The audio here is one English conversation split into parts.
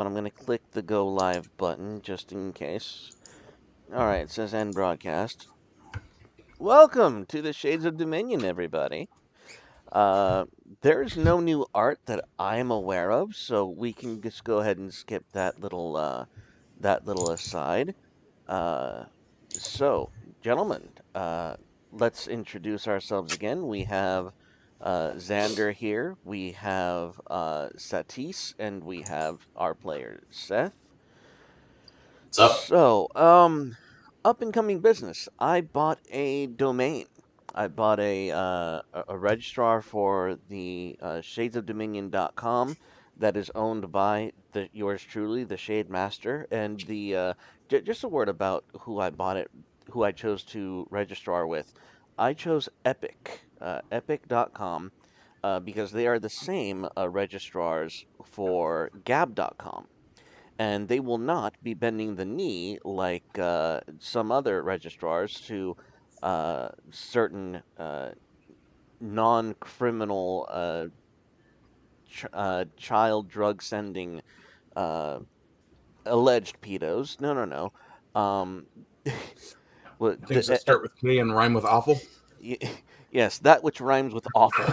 but I'm going to click the go live button just in case. All right, it says end broadcast. Welcome to the Shades of Dominion, everybody. There's no new art that I'm aware of, so we can just go ahead and skip that little aside. Uh, so, gentlemen, let's introduce ourselves again. We have Xander here, we have Satis, and we have our player Seth. What's up? So, up and coming business. I bought a domain. I bought a registrar for the shadesofdominion.com that is owned by yours truly, the Shade Master. And just a word about who I bought it, who I chose to registrar with. I chose Epic, epic.com, because they are the same registrars for gab.com, and they will not be bending the knee like some other registrars to certain non-criminal child drug sending uh, alleged pedos. No, no, no. Well, Things that start with K and rhyme with awful. yes, that which rhymes with awful.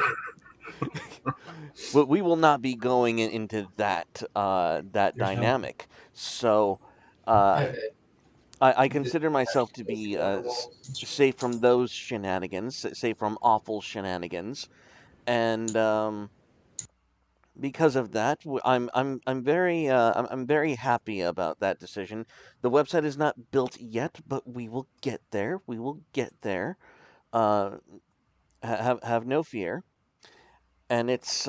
We will not be going into that There's no. dynamic. So. Uh, I, I consider myself to be safe from those shenanigans, safe from awful shenanigans, and because of that, I'm very happy about that decision. The website is not built yet, but we will get there. We will get there. Uh, have no fear, and it's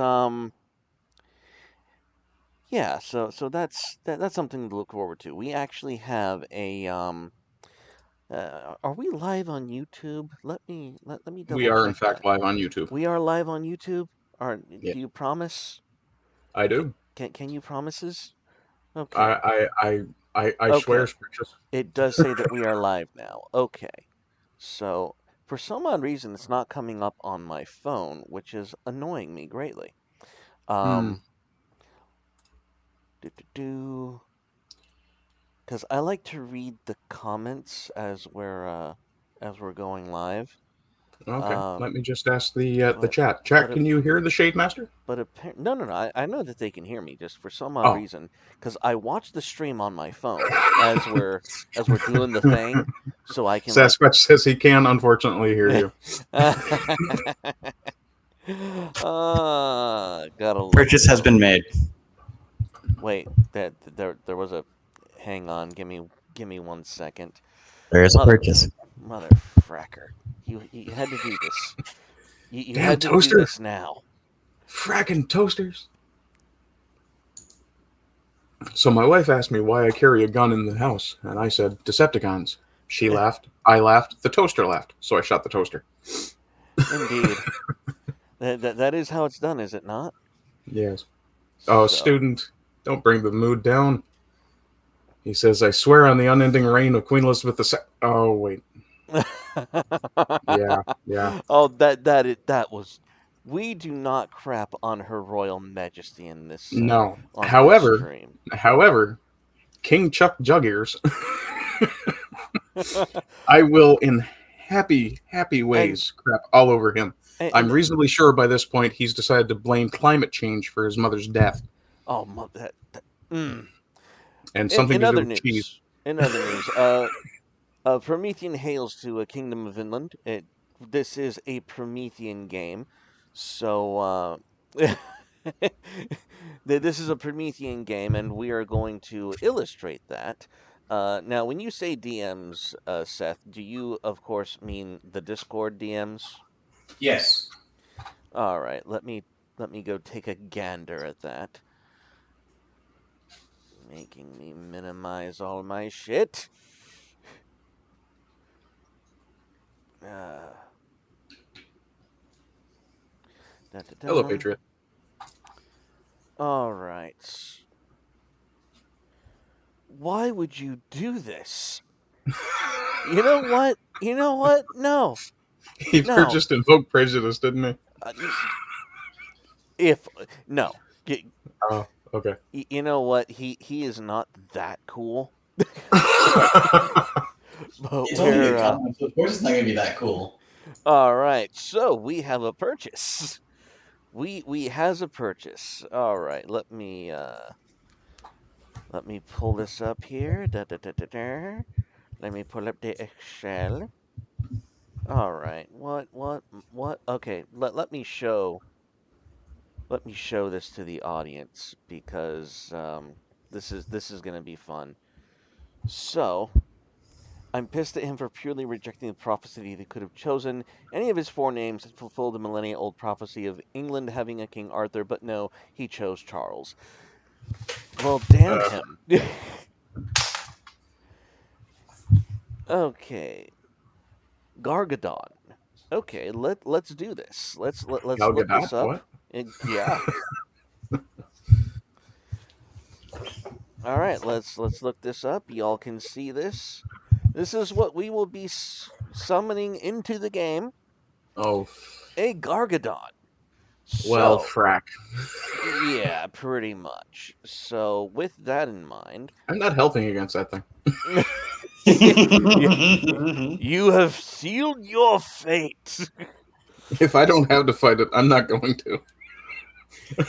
yeah. So that's something to look forward to. We actually have a are we live on YouTube? Let me we double are in check that. fact live on YouTube. We are live on YouTube. Yeah, Do you promise? I Can, do. can you promises? Okay. I swear, Okay. precious. It does say that we are live now. Okay. So for some odd reason, it's not coming up on my phone, which is annoying me greatly. Hmm. Um, do, because I like to read the comments as we're going live. Okay. Uh, Let me just ask the but chat. but Chat, can you hear the Shade Master? But no, no, no. I know that they can hear me just for some odd Oh. reason, because I watch the stream on my phone as we're doing the thing, so I can like. Sasquatch says he can unfortunately hear you. Gotta love the Purchase has been phone. made. Wait, there was a. Hang on, give me 1 second. There is a Mother purchase. mother fracker. You had to do this. You Damn had to do toaster. this now. Fracking toasters. So my wife asked me why I carry a gun in the house, and I said Decepticons. She laughed. I laughed. The toaster laughed. So I shot the toaster. Indeed. That is how it's done, is it not? Yes. Oh, So. student, don't bring the mood down. He says, I swear on the unending reign of Queen Elizabeth II. Oh, wait. Yeah, yeah. Oh, that was. We do not crap on Her Royal Majesty in this No. on this However, stream. however, King Chuck Juggears, I will in happy, happy and ways crap all over him. I'm and reasonably sure by this point he's decided to blame climate change for his mother's death oh, that mm. and In something in to do other with cheese. news, Promethean hails to a Kingdom of Vinland. This is a Promethean game, so this is a Promethean game, and we are going to illustrate that. Now, when you say DMs, Seth, do you, of course, mean the Discord DMs? Yes. All right, let me go take a gander at that, making me minimize all my shit. Uh, da da Hello, da. Patriot. All right. Why would you do this? You know what? You know what? No, He no. just invoked prejudice, didn't he? Uh, if no, Oh, Okay. You know what? He is not that cool, but It's only we're a comic, so of course it's not going to be that cool. all right. So we have a purchase. We has a purchase. All right. Let me pull this up here. Da, da, da, da, da. Let me pull up the Excel. All right. What? Okay. Let me show this to the audience because this is gonna be fun. So I'm pissed at him for purely rejecting the prophecy that he could have chosen any of his four names to fulfill the millennia-old prophecy of England having a King Arthur, but no, he chose Charles. Well, damn him. Okay, Gargadon. Okay, let's do this. Let's Gal look Gadot? this up. What? Yeah. All right, let's look this up. Y'all can see this. This is what we will be summoning into the game. Oh, A Gargadon. well, So, frack. yeah, pretty much. So, with that in mind, I'm not helping against that thing. you, you have sealed your fate. If I don't have to fight it, I'm not going to.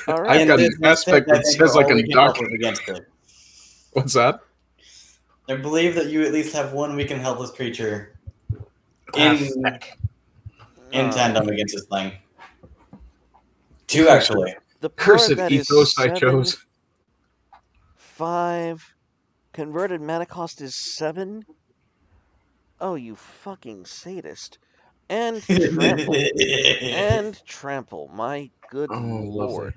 All I've In right. got an this instance, aspect I that think we're says I all we can can duck. help with against it. What's that? I believe that you at least have one weak and helpless creature Ah, in feck. in All right. tandem against this thing. Two, Cursed, actually. The power cursed of that is ethos I 7, chose. 5. Converted mana cost is 7. Oh, you fucking sadist. And trample. And trample. My good Oh, lovely. lord.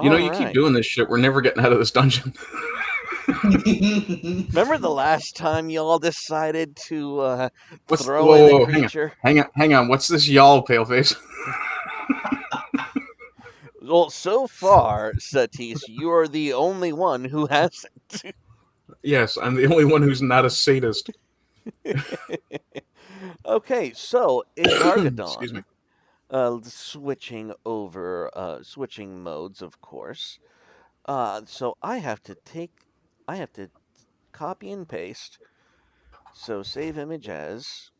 You know, All you keep right. doing this shit. We're never getting out of this dungeon. Remember the last time y'all decided to What's throw whoa, in a whoa, whoa, hang on, creature? hang on, hang on. What's this y'all, paleface? Well, so far, Satis, you are the only one who hasn't. Yes, I'm the only one who's not a sadist. Okay, so a Excuse me. Gargadon. Switching modes, of course. So I have to copy and paste. So save image as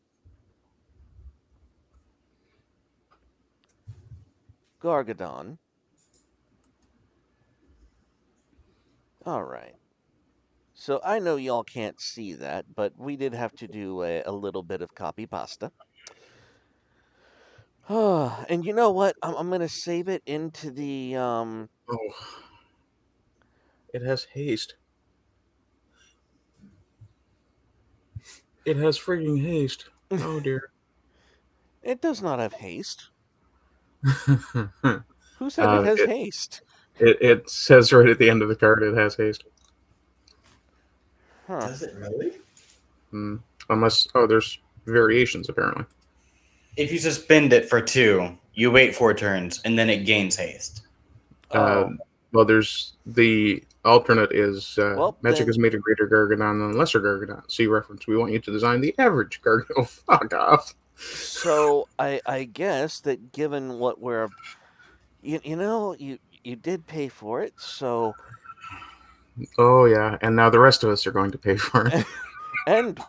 Gargadon. All right. So I know y'all can't see that, but we did have to do a little bit of copy pasta. And you know what? I'm gonna save it into the Oh, it has haste. It has freaking haste. Oh dear. It does not have haste. uh, Who said it has it, haste? it says right at the end of the card it has haste. Huh. Does it really? Mm, unless, oh, there's variations apparently. If you suspend it for 2, you wait 4 turns, and then it gains haste. Uh, Oh, well, there's the alternate is well magic then. is made a greater Gargadon than a lesser Gargadon. See reference. We want you to design the average Gargadon. Oh, fuck off. So I guess that given what we're you know you did pay for it, so Oh yeah, and now the rest of us are going to pay for it. and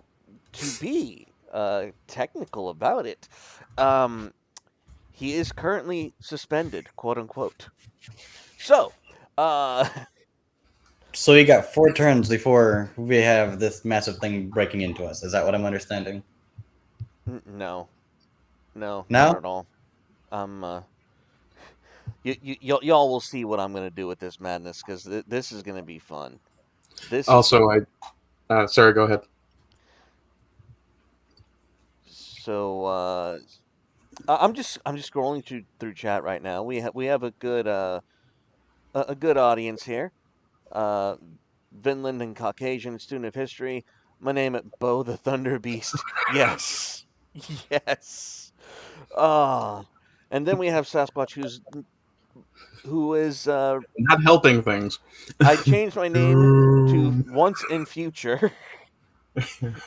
to be technical about it, um he is currently suspended, quote unquote. So, uh So you got 4 turns before we have this massive thing breaking into us. Is that what I'm understanding? no. No, not No? at all. I'm y'all will see what I'm going to do with this madness cuz this is going to be fun. This is Also, sorry, go ahead. so I'm just scrolling through chat right now. We have a good a good audience here. Uh, Vinland and Caucasian student of history. My name at Bo the Thunder Beast. Yes, yes. Ah, and then we have Sasquatch, who is Not helping things. I changed my name to Doom. once in future,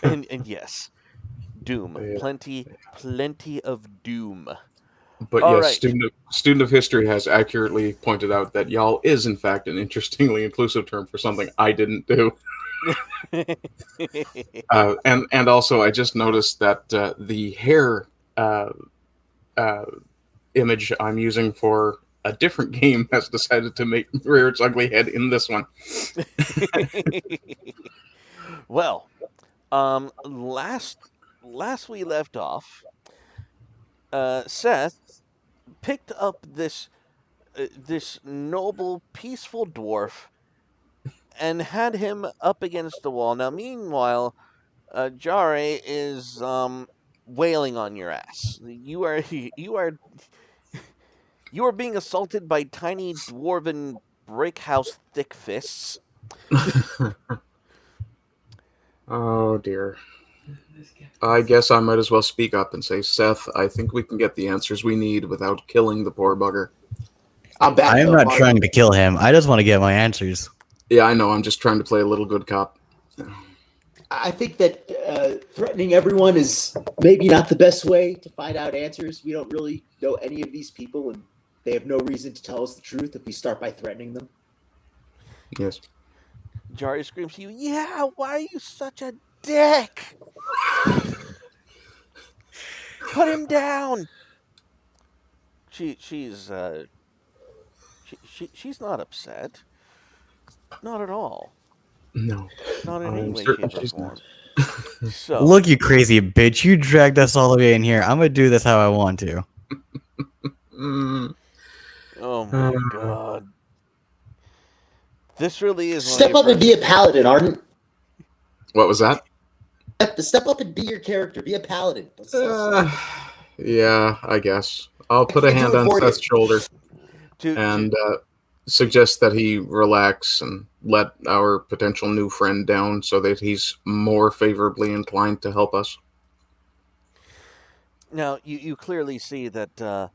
and yes, Doom. Yeah. Plenty of doom. But All yes, right. student of history has accurately pointed out that y'all is in fact an interestingly inclusive term for something I didn't do. And also I just noticed that the hair uh, uh, image I'm using for a different game has decided to make rear its ugly head in this one. Well, last we left off, Seth picked up this noble, peaceful dwarf and had him up against the wall. Now, meanwhile, Jare is wailing on your ass. You are being assaulted by tiny dwarven brick house thick fists. Oh dear. I guess I might as well speak up and say, Seth, I think we can get the answers we need without killing the poor bugger. I'm I backing am up not Marty. trying to kill him. I just want to get my answers. Yeah, I know. I'm just trying to play a little good cop. I think that threatening everyone is maybe not the best way to find out answers. We don't really know any of these people, and they have no reason to tell us the truth if we start by threatening them. Yes. Jari screams to you, "Yeah, why are you such a dick? Put him down." She's she's not upset. Not at all. No, Not in any I'm way, certain shape, or she's form. not. So, Look, you crazy bitch. You dragged us all the way in here. I'm going to do this how I want to. Mm, oh my uh, god. This really is one of Step your up and first. be a paladin, Arden. what was that? Step up and be your character. Be a paladin. Uh, yeah, I guess. I'll I put a can't do hand it on for Seth's you. shoulder To and suggest that he relax and let our potential new friend down so that he's more favorably inclined to help us. Now, you clearly see that the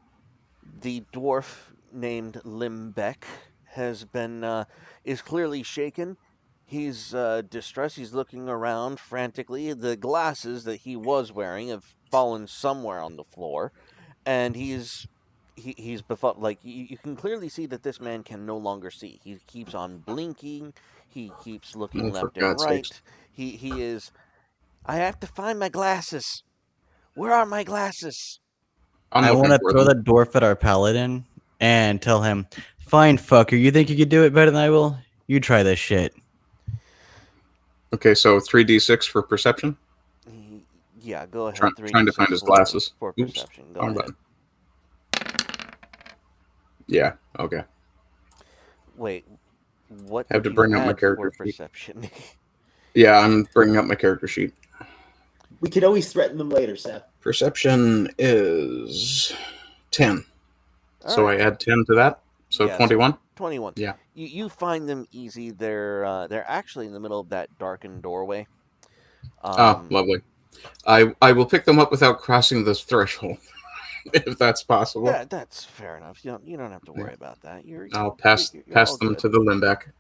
dwarf named Limbeck has been is clearly shaken. He's distressed. He's looking around frantically. The glasses that he was wearing have fallen somewhere on the floor, and he's befuddled. Like you can clearly see that this man can no longer see. He keeps on blinking. He keeps looking Oh, for left and God's sakes. right. He is. I have to find my glasses. Where are my glasses? I'm I want looking to for throw them. the dwarf at our paladin and tell him, fine, fucker. You think you could do it better than I will? You try this shit. Okay, so 3d6 for perception. Yeah, go Try, ahead. Three trying d to find six his glasses. for Oops, perception. Go wrong ahead. button. Yeah, okay. Wait, what Have did to you bring up my add for character sheet. perception? Yeah, I'm bringing up my character sheet. We can always threaten them later, Seth. Perception is 10. All So right. I add 10 to that. So Yeah, so 21. 21. Yeah. You find them easy. They're actually in the middle of that darkened doorway. Ah, Um, lovely. I will pick them up without crossing this threshold, if that's possible. that's fair enough. You don't have to Yeah. worry about that. I'll You're pass you're, you're pass all them good. to the Limbeck.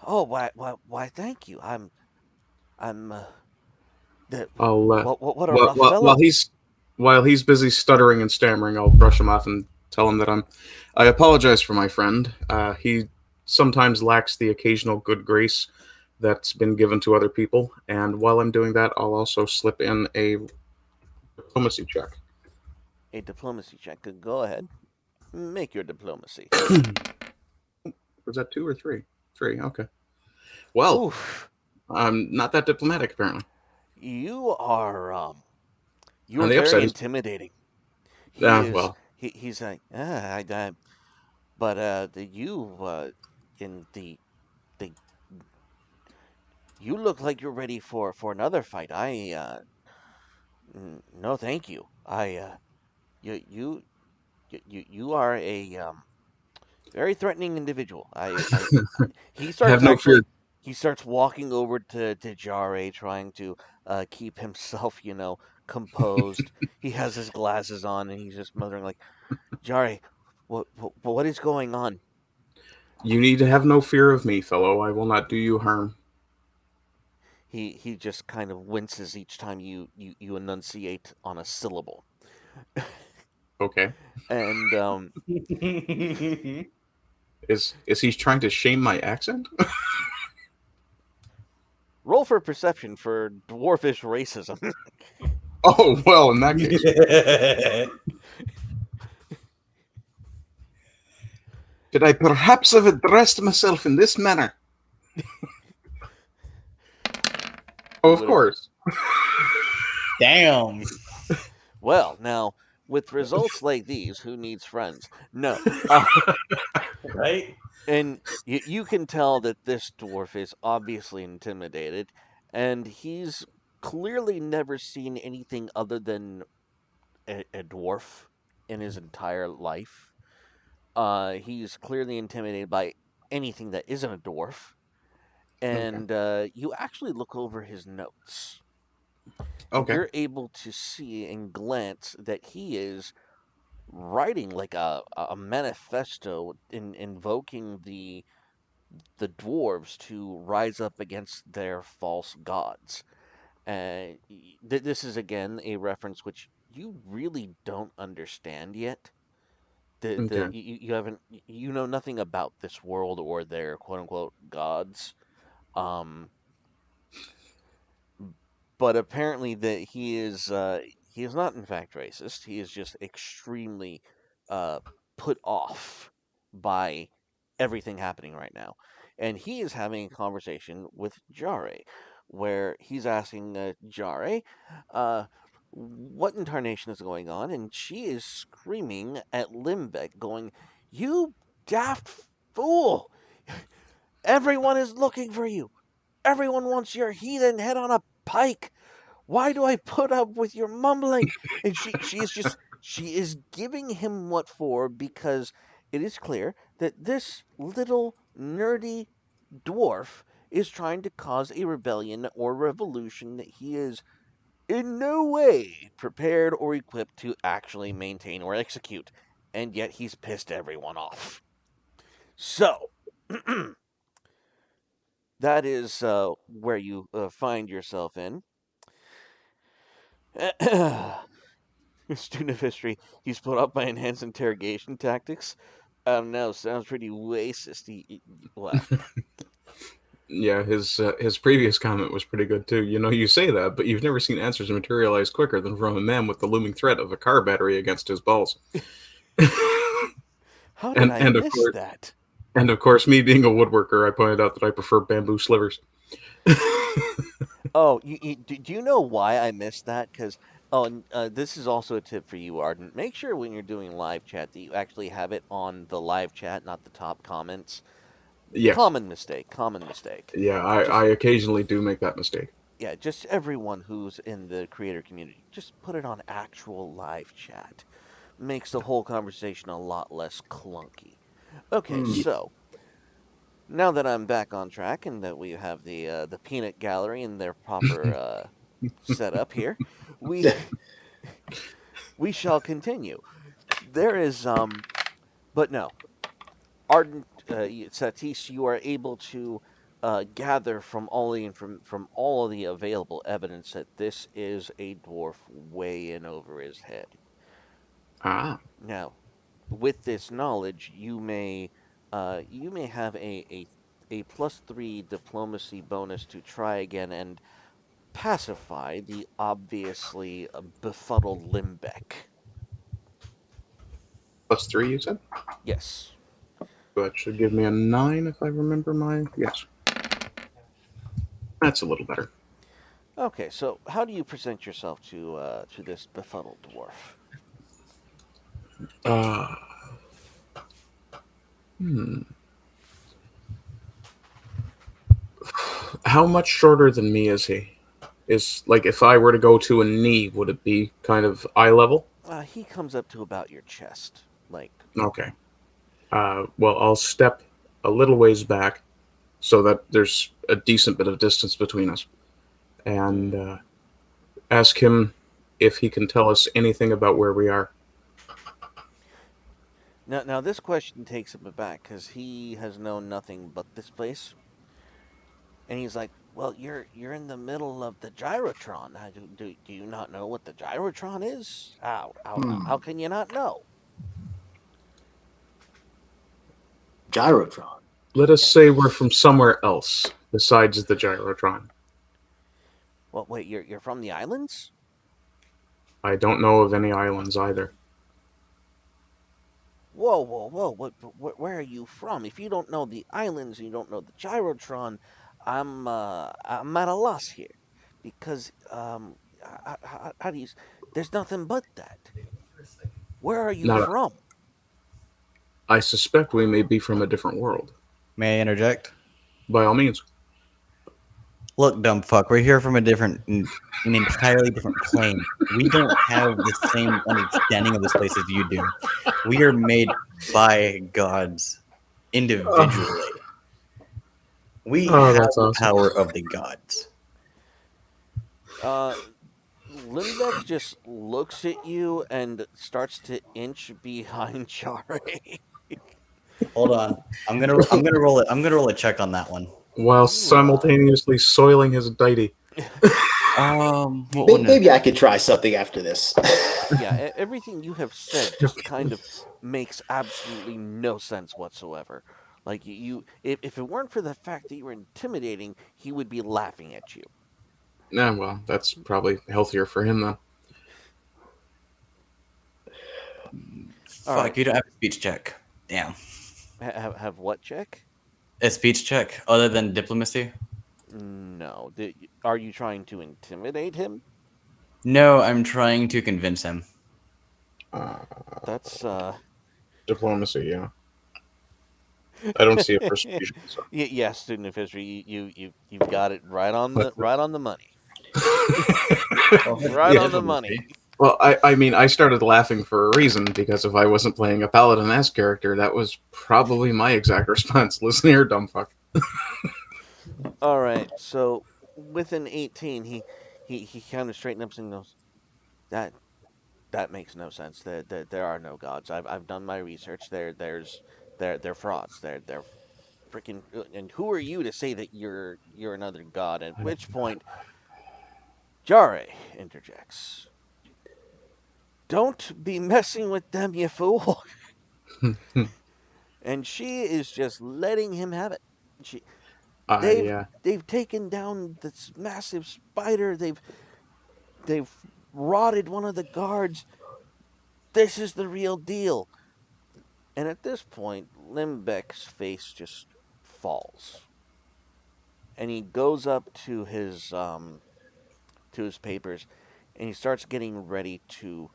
Oh, why? Thank you. I'm. The, I'll what a rough while fellow. he's busy stuttering and stammering, I'll brush him off and tell him that I apologize for my friend. He sometimes lacks the occasional good grace that's been given to other people, and while I'm doing that, I'll also slip in a diplomacy check. A diplomacy check. Go ahead. Make your diplomacy. Was that 2 or 3? 3. Okay. Well, Oof. I'm not that diplomatic apparently. You are On you're the very upside, intimidating. He is well, he's like but the you in the you look like you're ready for another fight. No, thank you. You you you are a very threatening individual. He starts have no fear. actually he starts walking over to Jare, trying to keep himself, composed. He has his glasses on, and he's just muttering like, "Jare, what is going on?" You need to have no fear of me, fellow. I will not do you harm. He just kind of winces each time you enunciate on a syllable. Okay. And Is he trying to shame my accent? roll for perception for dwarfish racism. Oh, well, in that case. Could I perhaps have addressed myself in this manner? Oh, of Would have. course. Damn. Well, now with results like these, who needs friends? No. Uh, Right? and you can tell that this dwarf is obviously intimidated, and he's clearly never seen anything other than a dwarf in his entire life. He's clearly intimidated by anything that isn't a dwarf. Okay. And you actually look over his notes, and Okay. you're able to see and glance that he is writing like a manifesto invoking the dwarves to rise up against their false gods. This is again a reference which you really don't understand yet. Okay. You haven't you know nothing about this world or their quote unquote gods. Um, but apparently that he is not in fact racist. He is just extremely uh, put off by everything happening right now, and he is having a conversation with Jare, where he's asking Jare, what incarnation is going on, and she is screaming at Limbeck, going, "You daft fool! Everyone is looking for you. Everyone wants your heathen head on a pike. Why do I put up with your mumbling?" And she is giving him what for, because it is clear that this little nerdy dwarf is trying to cause a rebellion or revolution that he is in no way prepared or equipped to actually maintain or execute. And yet he's pissed everyone off. So, that is where you find yourself in. Student of history, he's put up by enhanced interrogation tactics. I don't know, sounds pretty racist. What? Yeah, his previous comment was pretty good too. You know, you say that, but you've never seen answers materialize quicker than from a man with the looming threat of a car battery against his balls. How did and I and of miss course, that? me being a woodworker, I pointed out that I prefer bamboo slivers. Oh, do you know why I missed that? Because oh, and, this is also a tip for you, Arden. Make sure when you're doing live chat that you actually have it on the live chat, not the top comments. Yes. Common mistake. Common mistake. Yeah, I Just occasionally do make that mistake. yeah, just everyone who's in the creator community, just put it on actual live chat. Makes the whole conversation a lot less clunky. Okay, Hmm. so now that I'm back on track and that we have the peanut gallery in their proper setup here, we we shall continue. There is but no, Ardent Satish, you are able to gather from from all of the available evidence that this is a dwarf way in over his head. Ah, Now, with this knowledge, you may have a +3 diplomacy bonus to try again and pacify the obviously befuddled Limbeck. +3, you said? Yes. So that should give me a 9 if I remember my. Yes. That's a little better. Okay, so how do you present yourself to this befuddled dwarf? Uh, hmm. How much shorter than me is he? Is, like, if I were to go to a knee, would it be kind of eye level? He comes up to about your chest, like. Okay. Well, I'll step a little ways back so that there's a decent bit of distance between us, and Hmm. ask him if he can tell us anything about where we are. Now this question takes him aback because he has known nothing but this place, and he's like, Well, you're in the middle of the gyrotron. Do you not know what the gyrotron is? How can you not know? Gyrotron. Let us say we're Yes. from somewhere else besides the gyrotron. Well, wait, you're from the islands? I don't know of any islands either. Whoa, whoa, whoa! Where are you from? If you don't know the islands and you don't know the gyrotron, I'm at a loss here, because how do you? There's nothing but that. Where are you Not, from? I suspect we may be from a different world. May I interject? By all means. Look, dumb fuck, we're here from an entirely different plane. We don't have the same understanding of this place as you do. We are made by gods individually. We Oh, have that's the awesome. power of the gods. Uh, Limbeck just looks at you and starts to inch behind Jare. Hold on, I'm gonna roll it. I'm gonna roll a check on that one. While Ooh, simultaneously soiling his deity. What one is Maybe I could try something after this. yeah, everything you have said just kind of makes absolutely no sense whatsoever. Like if it weren't for the fact that you were intimidating, he would be laughing at you. Nah, well, that's probably healthier for him then. All right, Fuck, you don't have a speech check. Damn. have what check? A speech check other than diplomacy? No, are you trying to intimidate him? No, I'm trying to convince him. Uh, That's Diplomacy, yeah. I don't see a persuasion. So. yeah, student of history. You've got it But, right on the money. Well, thank Right you, on the money. diplomacy. well, I mean, I started laughing for a reason because if I wasn't playing a paladin-esque character, that was probably my exact response. Listen here, dumb fuck. All right, so with an 18, he kind of straightened up and goes, "That that makes no sense. There are no gods. I've done my research. They're frauds. They're freaking. And who are you to say that you're another god?" At which point, Jare interjects, "Don't be messing with them, you fool." And she is just letting him have it. She they've I they've taken down this massive spider. They've rotted one of the guards. This is the real deal. And at this point, Limbeck's face just falls, and he goes up to his papers, and he starts getting ready to.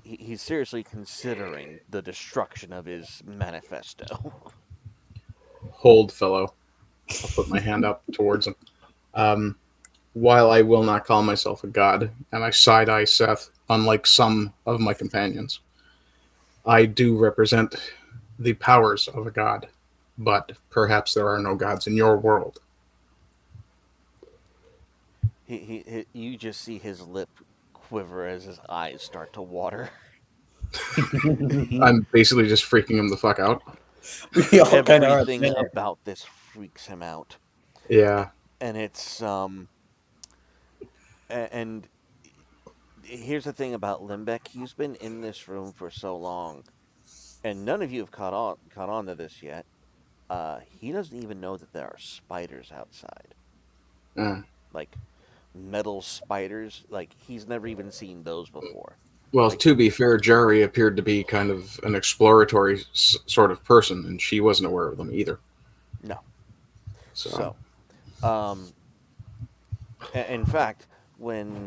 He's seriously considering the destruction of his manifesto. hold, fellow. I'll put my hand up towards him. Um, while I will not call myself a god, and I side-eye Seth, unlike some of my companions, I do represent the powers of a god, but perhaps there are no gods in your world. You just see his lip quiver as his eyes start to water. I'm basically just freaking him the fuck out. We all kind of are Everything there. about this freaks him out, Yeah. and it's and here's the thing about Limbeck. He's been in this room for so long, and none of you have caught on to this yet. He doesn't even know that there are spiders outside, Uh, like metal spiders. Like he's never even seen those before. well, Like to be fair, Jari appeared to be kind of an exploratory sort of person, and she wasn't aware of them either. no. So, So, um, in fact, when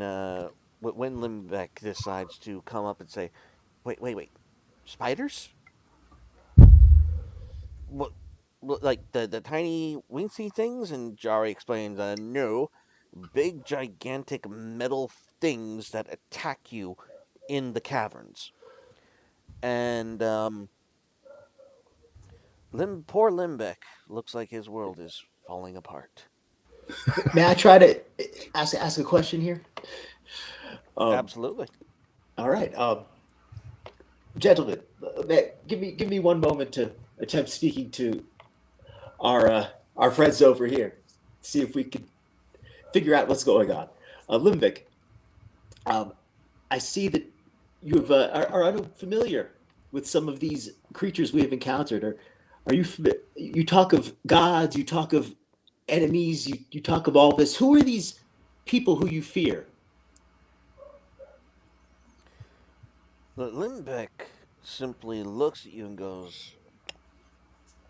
Limbeck decides to come up and say, "Wait, spiders? What? Like the tiny wincy things?" And Jari explains, "No, big gigantic metal things that attack you in the caverns." And poor Limbeck looks like his world is falling apart. May I try to ask a question here? Absolutely. All right, gentlemen, give me one moment to attempt speaking to our friends over here. see if we can figure out what's going on. Limvic, um, I see that you are unfamiliar with some of these creatures we have encountered. Are you? You talk of gods. You talk of enemies. You talk of all this. Who are these people who you fear? Limbeck simply looks at you and goes,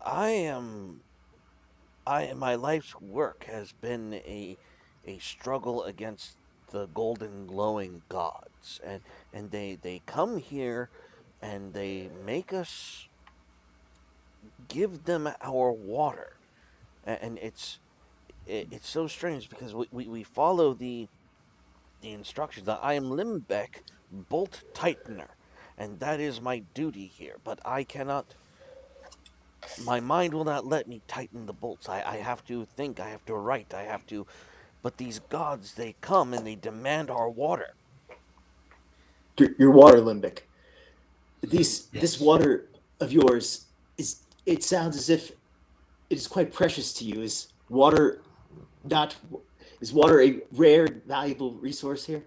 I am my life's work has been a struggle against the golden glowing gods, and they come here and they make us give them our water, and it's so strange because we follow the instructions. I am Limbeck, Bolt Tightener, and that is my duty here. But I cannot. My mind will not let me tighten the bolts. I have to think. I have to write. I have to. But these gods, they come and they demand our water. Your water limbic. This Yes. water of yours is. It sounds as if it is quite precious to you. Is water not? Is water a rare, valuable resource here?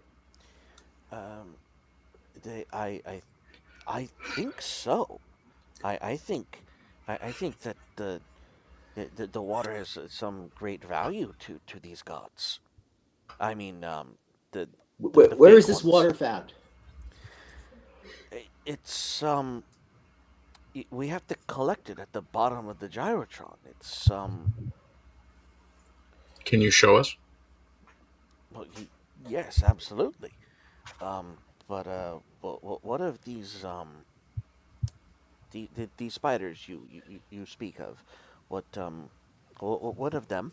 Um, they, I think so. I think, I think that the water has some great value to these gods. I mean, the the Where is fake this ones. water found? It's we have to collect it at the bottom of the gyrotron. It's Can you show us? well, yes, absolutely. Um, but what of these these spiders you speak of? What what of them?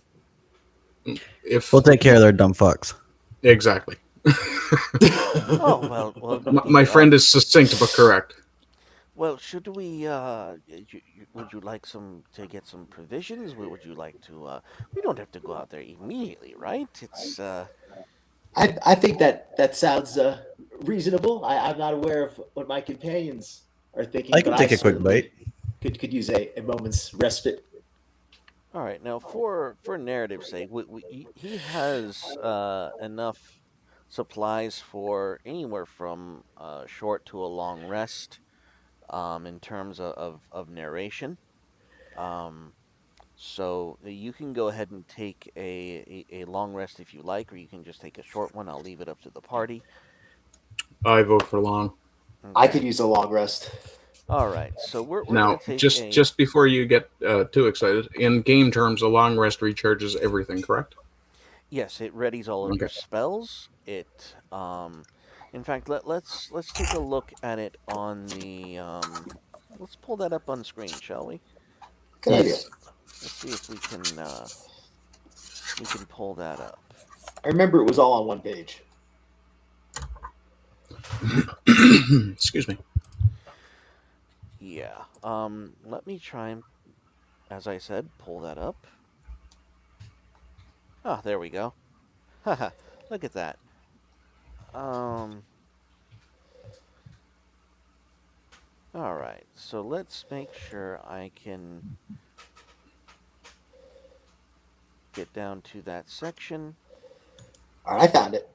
If We'll take care of their dumb fucks. exactly. Oh well My friend is succinct but correct. well, should we would you like some to get some provisions? Would you like to we don't have to go out there immediately, right? It's I think that sounds reasonable. I'm not aware of what my companions are thinking, I but can I take a quick bite. certainly could use a moment's respite. all right. Now for narrative's sake, he has enough supplies for anywhere from a short to a long rest in terms of narration. Um, So you can go ahead and take a long rest if you like, or you can just take a short one. I'll leave it up to the party. I vote for long. I could Okay. use a long rest. All right. So we're gonna Now, take just a just before you get too excited, in game terms, a long rest recharges everything. Correct? yes. It readies all of your Okay. spells. It in fact let's take a look at it on the let's pull that up on screen, shall we? Good idea. Let's see if we can pull that up. I remember it was all on one page. Excuse me. Yeah. Let me try and, as I said, pull that up. Ah, there we go. Haha, look at that. Um, all right. So let's make sure I can get down to that section. All right, I found it.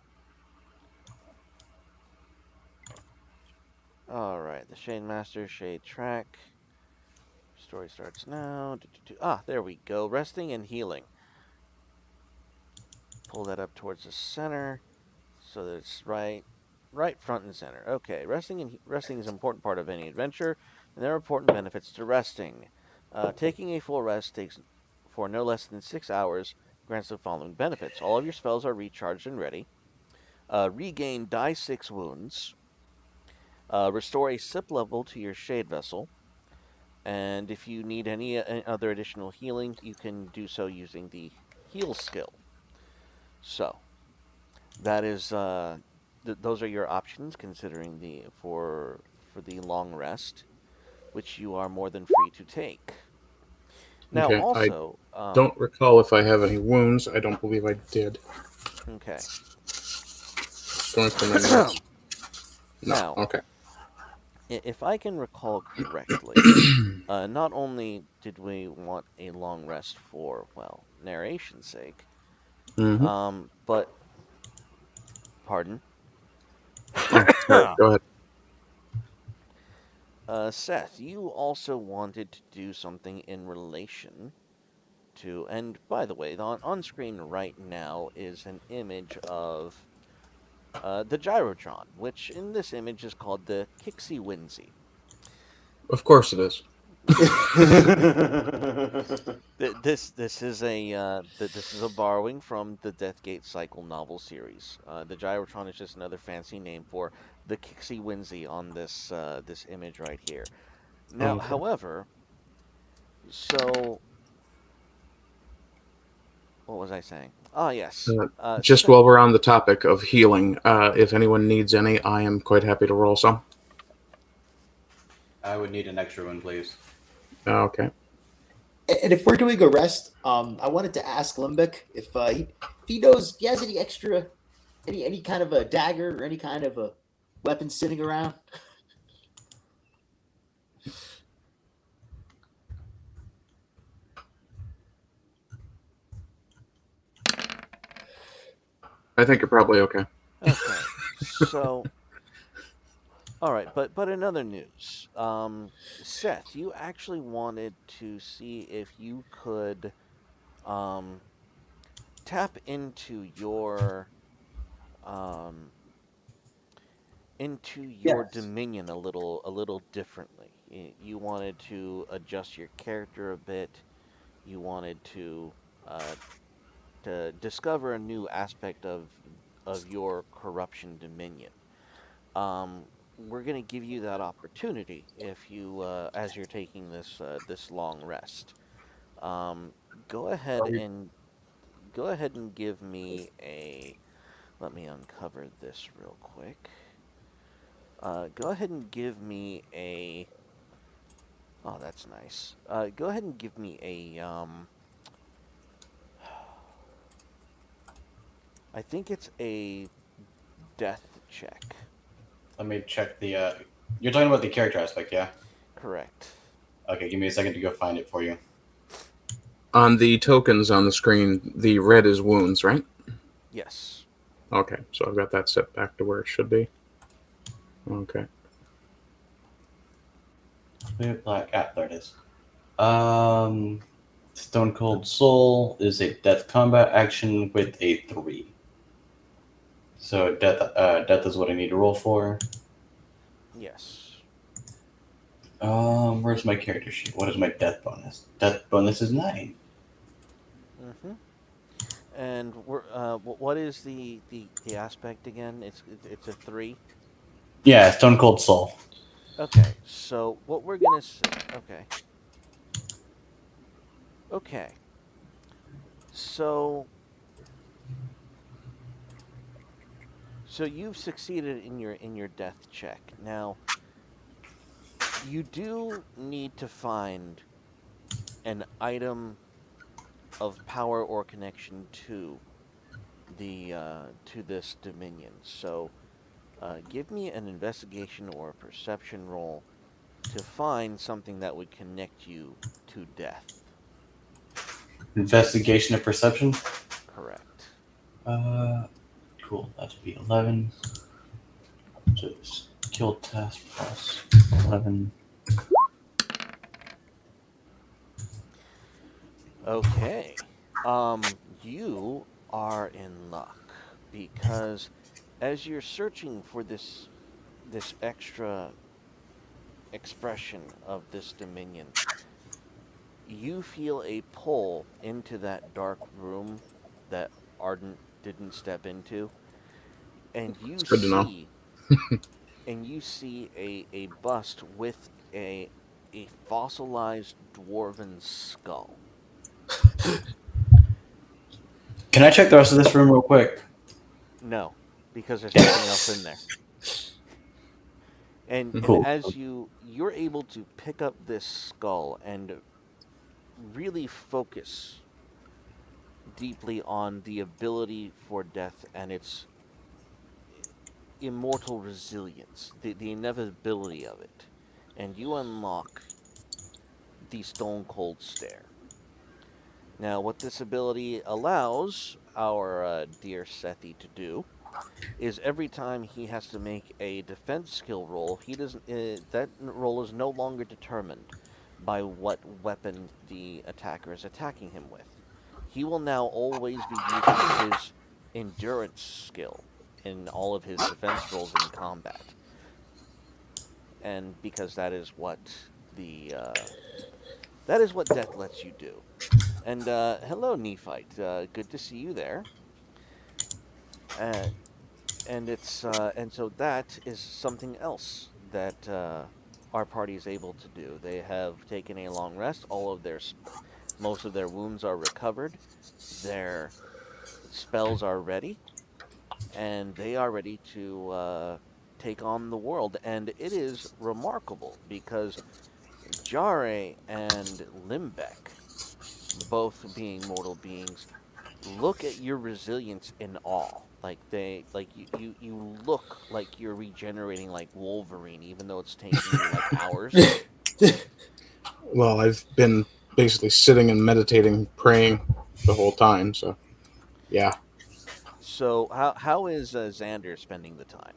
All right, the Shade Master, Shade Track. Story starts now. Ah, there we go. Resting and healing. Pull that up towards the center so that it's right front and center. Okay, resting is an important part of any adventure, and there are important benefits to resting. Taking a full rest takes for no less than 6 hours grants the following benefits: all of your spells are recharged and ready. Regain die 6 wounds. Restore a sip level to your shade vessel. And if you need any other additional healing, you can do so using the heal skill. So that is those are your options considering the for the long rest, which you are more than free to take. Now, Okay. I also, don't recall if I have any wounds. I don't believe I did. okay. Just going through my notes. No. Now, Okay. if I can recall correctly, not only did we want a long rest for, well, narration's sake, Mm-hmm. But pardon. Oh, sorry. Go ahead. Seth, you also wanted to do something in relation to, and by the way, on screen right now is an image of the Gyrotron, which in this image is called the Kixie Winsy. Of course it is. This is a this is a borrowing from the Deathgate Cycle novel series. The Gyrotron is just another fancy name for the Kixie Winsy on this image right here. Now, Okay. however, so what was I saying? Ah, yes. Uh, just while we're on the topic of healing, if anyone needs any, I am quite happy to roll some. I would need an extra one, please. Okay. And if we're doing a rest, I wanted to ask Limbeck if he knows he has any extra, any kind of a dagger or any kind of a weapon sitting around. I think you're probably okay. Okay. So, all right, but in other news, Seth, you actually wanted to see if you could um tap um into your Yes. dominion a little differently. You wanted to adjust your character a bit. You wanted uh to discover a new aspect of your corruption dominion. We're going to give you that opportunity if you, as you're taking this long rest. Um, go ahead Are we and go ahead and give me a. Let me uncover this real quick. Go ahead and give me a. Oh, that's nice. Go ahead and give me a. I think it's a death check. Let me check the. You're talking about the character aspect, yeah? Correct. Okay, give me a second to go find it for you. On the tokens on the screen, the red is wounds, right? Yes. Okay, so I've got that set back to where it should be. Okay. Black. Ah, there it is. Um, Stone Cold Soul is a death combat action with a 3. So death is what I need to roll for. Yes. Where's my character sheet? What is my death bonus? Death bonus is 9. Mm-hmm. And what is the aspect again? It's a three. Yeah, Stone Cold Soul. Okay, so what we're gonna say. Okay, okay. So so you've succeeded in your death check. Now you do need to find an item of power or connection to this dominion. So give me an investigation or a perception roll to find something that would connect you to death. Investigation and perception. Correct. Uh, cool. That would be 11. So skill test plus 11. Okay. You are in luck because as you're searching for this extra expression of this dominion, you feel a pull into that dark room that Ardent didn't step into, and It's good to know. you see a bust with a fossilized dwarven skull. Can I check the rest of this room real quick? No, because there's nothing else in there. And Cool. as you're able to pick up this skull and really focus deeply on the ability for death and its immortal resilience, the inevitability of it, and you unlock the Stone Cold Stare. Now, what this ability allows our dear Sethi to do is every time he has to make a defense skill roll, he doesn't. That roll is no longer determined by what weapon the attacker is attacking him with. He will now always be using his endurance skill in all of his defense rolls in combat, and because the that is what death lets you do. And hello, Nephite. Good to see you there. Uh, and so that is something else that our party is able to do. They have taken a long rest. Most of their wounds are recovered. Their spells are ready, and they are ready to take on the world. And it is remarkable because Jare and Limbeck, both being mortal beings, look at your resilience in awe. You look like you're regenerating like Wolverine, even though it's taking you like hours. Well, I've been basically sitting and meditating, praying the whole time. So yeah. So how is Xander spending the time?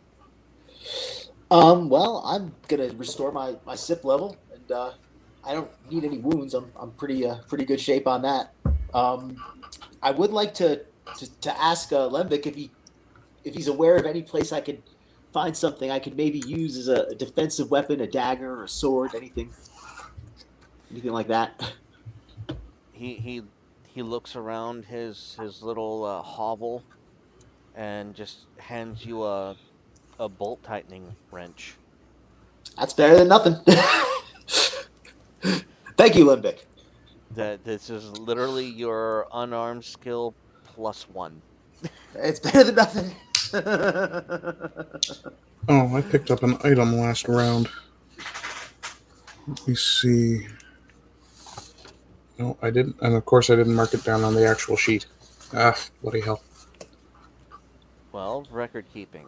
Well, I'm gonna restore my sip level, and I don't need any wounds. I'm pretty good shape on that. Um, I would like to ask Lembic if he's aware of any place I could find something I could maybe use as a defensive weapon, a dagger or a sword, anything like that. He he he looks around his little hovel and just hands you a bolt tightening wrench. That's better than nothing. Thank you, Limbic. That this is literally your unarmed skill plus one. It's better than nothing. Oh, I picked up an item last round. Let me see. No, I didn't, and of course I didn't mark it down on the actual sheet. Ah, bloody hell. Well, record keeping,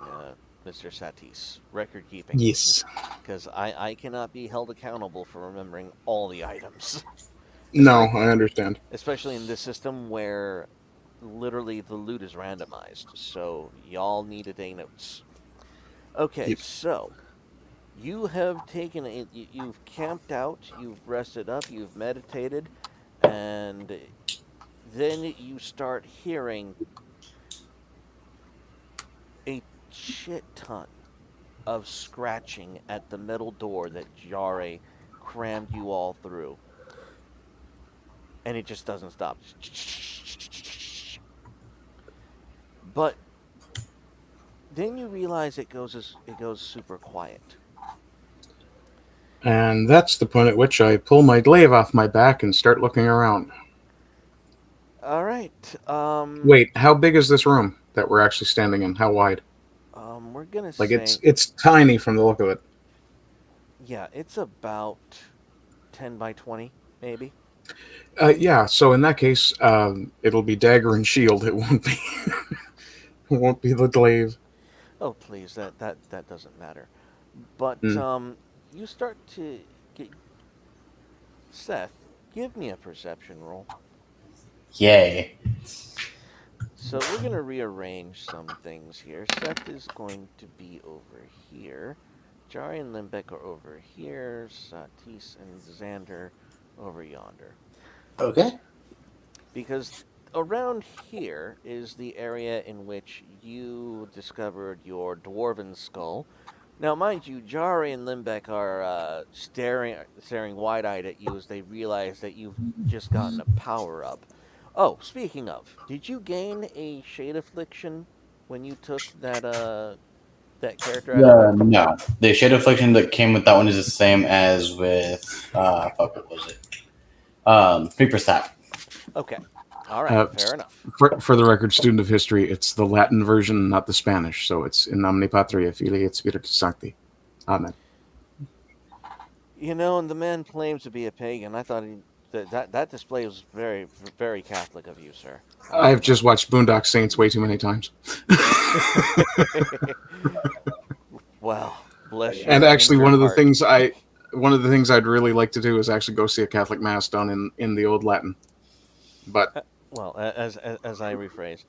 Mr. Satis. Record keeping. Yes. Because I cannot be held accountable for remembering all the items. No, I understand. Especially in this system where literally the loot is randomized. So y'all need to take notes. Okay, Yep. so you have taken it, you've camped out, you've rested up, you've meditated, and then you start hearing a shit ton of scratching at the metal door that Jare crammed you all through. And it just doesn't stop. But then you realize it goes super quiet. And that's the point at which I pull my glaive off my back and start looking around. All right. Wait, how big is this room that we're actually standing in? How wide? We're gonna Like say, it's tiny from the look of it. yeah, it's about 10 by 20, maybe. Yeah. So in that case, it'll be dagger and shield. It won't be. It won't be the glaive. Oh, please, that doesn't matter. But Mm. you start to get Seth. Give me a perception roll. Yay. So we're gonna rearrange some things here. Seth is going to be over here. Jari and Limbeck are over here. Satis and Xander over yonder. Okay. Because around here is the area in which you discovered your dwarven skull. Now, mind you, Jari and Limbeck are staring wide-eyed at you as they realize that you've just gotten a power-up. Oh, speaking of, did you gain a shade affliction when you took that character out of the? No. The shade affliction that came with that one is the same as with fuck, what was it? Creeper's Tap. Okay, all right, Uh, fair enough. for the record, student of history, it's the Latin version, not the Spanish. So it's in nomine Patria, Filii et Spiritus Sancti. Amen. You know, and the man claims to be a pagan. I thought that display was very Catholic of you, sir. I've just watched Boondock Saints way too many times. Well, bless your And actually, tender heart. one of the things I'd really like to do is actually go see a Catholic mass done in the old Latin. But well, as I rephrase,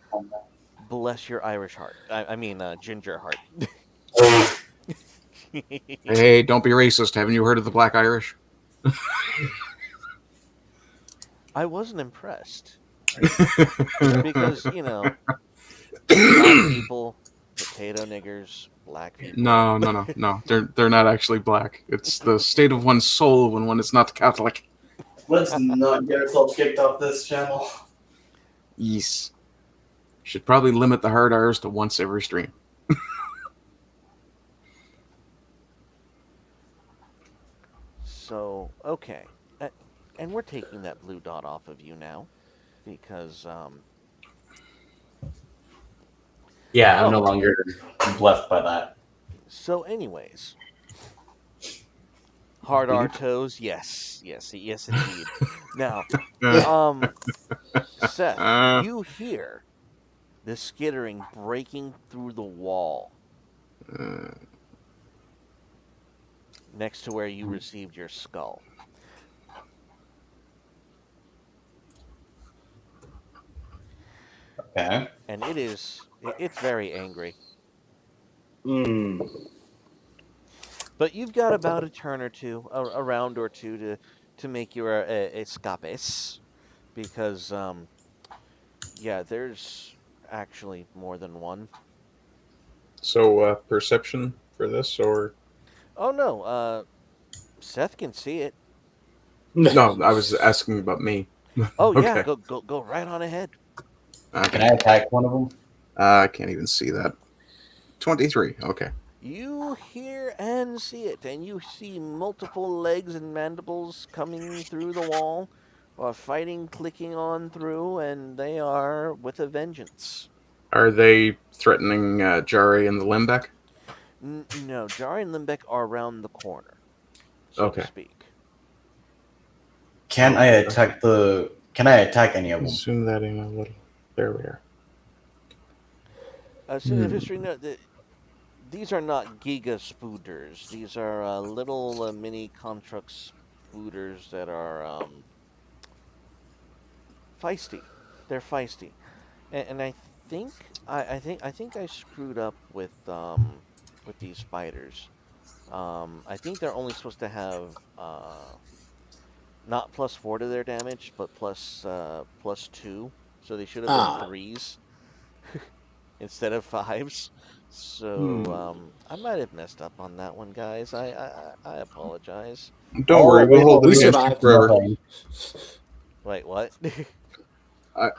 bless your Irish heart. I mean, ginger heart. Hey, don't be racist. Haven't you heard of the Black Irish? I wasn't impressed because black people, potato niggers, black people. No, no, no, no. They're not actually black. It's the state of one's soul when one is not Catholic. Let's not get ourselves kicked off this channel. Yes. Should probably limit the hard R's to once every stream. So, okay. And we're taking that blue dot off of you now because Yeah, I'm no oh, longer blessed by that. so anyways, hard R toes, yes, yes, yes indeed. Now, Uh, Seth, uh, you hear the skittering breaking through the wall uh, next to where you received your skull. Okay. And it's very angry. Hmm. But you've got about a turn or two, a round or two to make your escapes because yeah, there's actually more than one. so, perception for this, or Oh no, Seth can see it. no? I was asking about me. Oh yeah, Okay, go right on ahead. Can okay. I attack one of them? I can't even see that. 23. Okay. You hear and see it, and you see multiple legs and mandibles coming through the wall, while fighting clicking on through, and they are with a vengeance. Are they threatening Jari and the Limbeck? No, Jari and Limbeck are around the corner, so to Okay. speak. Can I attack the? Can I attack any of them? Zoom that in a little. There we are. So if history note, these are not Giga Spooters. These are little mini construct spooters that are feisty. They're feisty, and I think I screwed up with these spiders. I think they're only supposed to have not +4 to their damage, but +2. So they should have been Ah. threes instead of fives. So Hmm. I might have messed up on that one, guys. I apologize. Don't worry, we'll hold it We against you survived. forever. Nothing. Wait, what? I,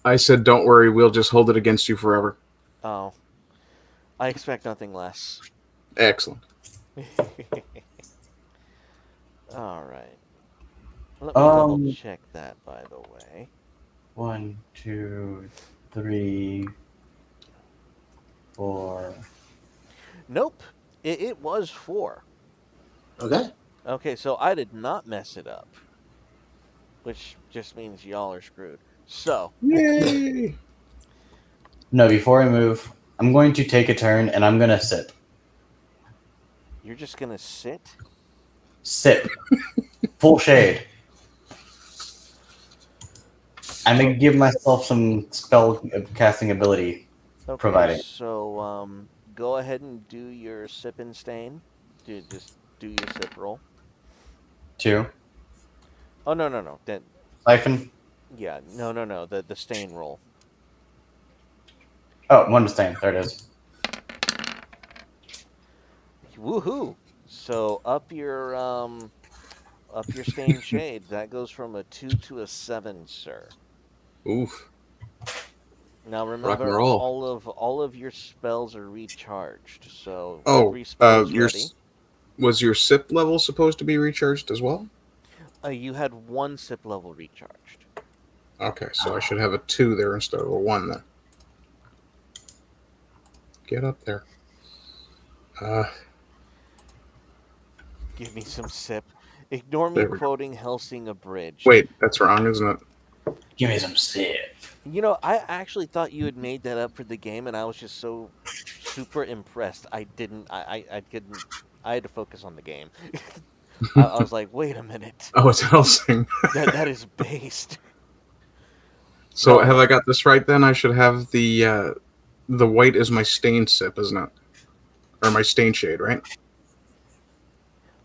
I said, don't worry, we'll just hold it against you forever. Oh, I expect nothing less. Excellent. All right. Let me double Um, check that, by the way. 1, 2, 3, 4. Nope, it was 4. Okay. Okay, so I did not mess it up, which just means y'all are screwed. So, Yay! No, before I move, I'm going to take a turn and I'm gonna sip. you're just gonna sit? Sip. Full shade. I'm gonna give myself some spell casting ability. Okay, Providing. so go ahead and do your sip and stain. Just do your sip roll. 2. Oh no. Then Siphon. yeah, no. The stain roll. Oh, 1 to stain. There it is. Woohoo! So up your stain shade. That goes from a 2 to a 7, sir. Oof. Now Rock and remember, roll. all of your spells are recharged. So Oh, every spell's your ready. was your SIP level supposed to be recharged as well? You had 1 sip level recharged. Okay, so I should have a 2 there instead of a 1 then. Get up there. Give me some sip. Ignore me There we go. quoting Helsing Abridged. Wait, that's wrong, isn't it? Give me some sip. I actually thought you had made that up for the game, and I was just so super impressed. I didn't. I couldn't. I had to focus on the game. I was like, wait a minute. Oh, it's Helsing. That is based. So No, have I no. got this right then? I should have the white is my stain sip, isn't it? Or my stain shade, right?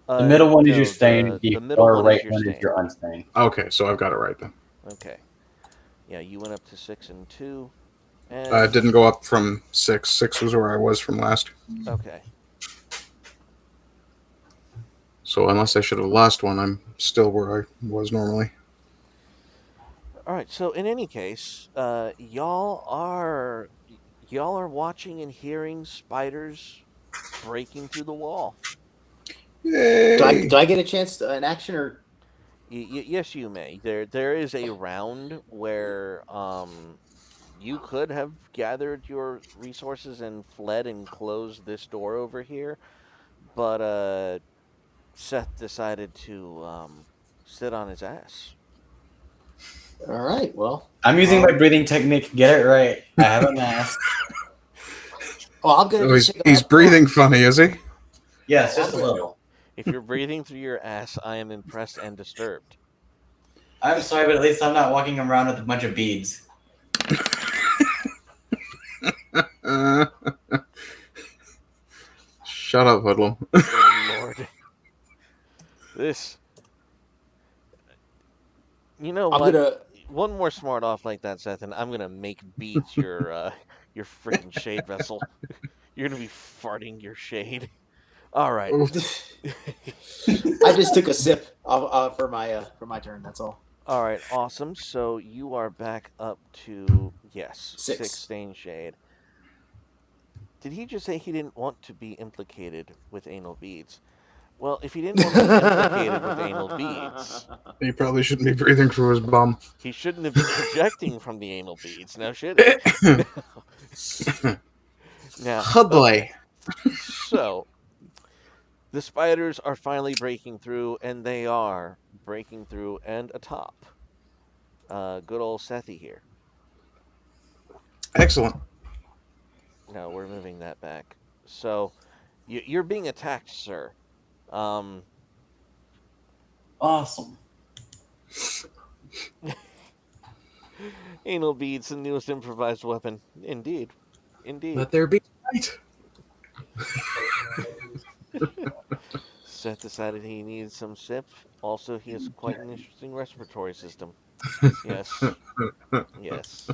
The middle one is your No. stain. The The middle far one is right your one is stain. your unstain. Okay, so I've got it right then. Okay. Yeah, you went up to 6 and 2, It and didn't go up from 6. 6 was where I was from last. okay. So unless I should have lost one, I'm still where I was normally. All right. So in any case, y'all are watching and hearing spiders breaking through the wall. Yay! Do I get a chance to an action or? Yes, you may. There is a round where you could have gathered your resources and fled and closed this door over here, but Seth decided to sit on his ass. All right. Well, I'm using my breathing technique. Get it right. I have a mask. I'm gonna Oh, just take a he's breathing funny, is he? Yes, Oh, just a I'm gonna- little. If you're breathing through your ass, I am impressed and disturbed. I'm sorry, but at least I'm not walking around with a bunch of beads. Uh, shut up, Hoodlum. Good lord. This. You know I'm what? gonna. One more smart off like that, Seth, and I'm gonna make beads your freaking shade vessel. You're gonna be farting your shade. All right. I just took a sip for my turn. That's all. All right, awesome. So you are back up to, yes, 6 6. stain shade. Did he just say he didn't want to be implicated with anal beads? Well, if he didn't want to be implicated with anal beads, He probably shouldn't be breathing through his bum. he shouldn't have been projecting from the anal beads, now should he? Now, Oh okay. boy. So, the spiders are finally breaking through, and they are breaking through and atop. Good old Sethi here. Excellent. No, we're moving that back. So, you're being attacked, sir. Um, Awesome. Anal beads, the newest improvised weapon. Indeed. Indeed. Let there be light. Seth decided he needed some sip. Also, he has quite an interesting respiratory system. Yes. Yes.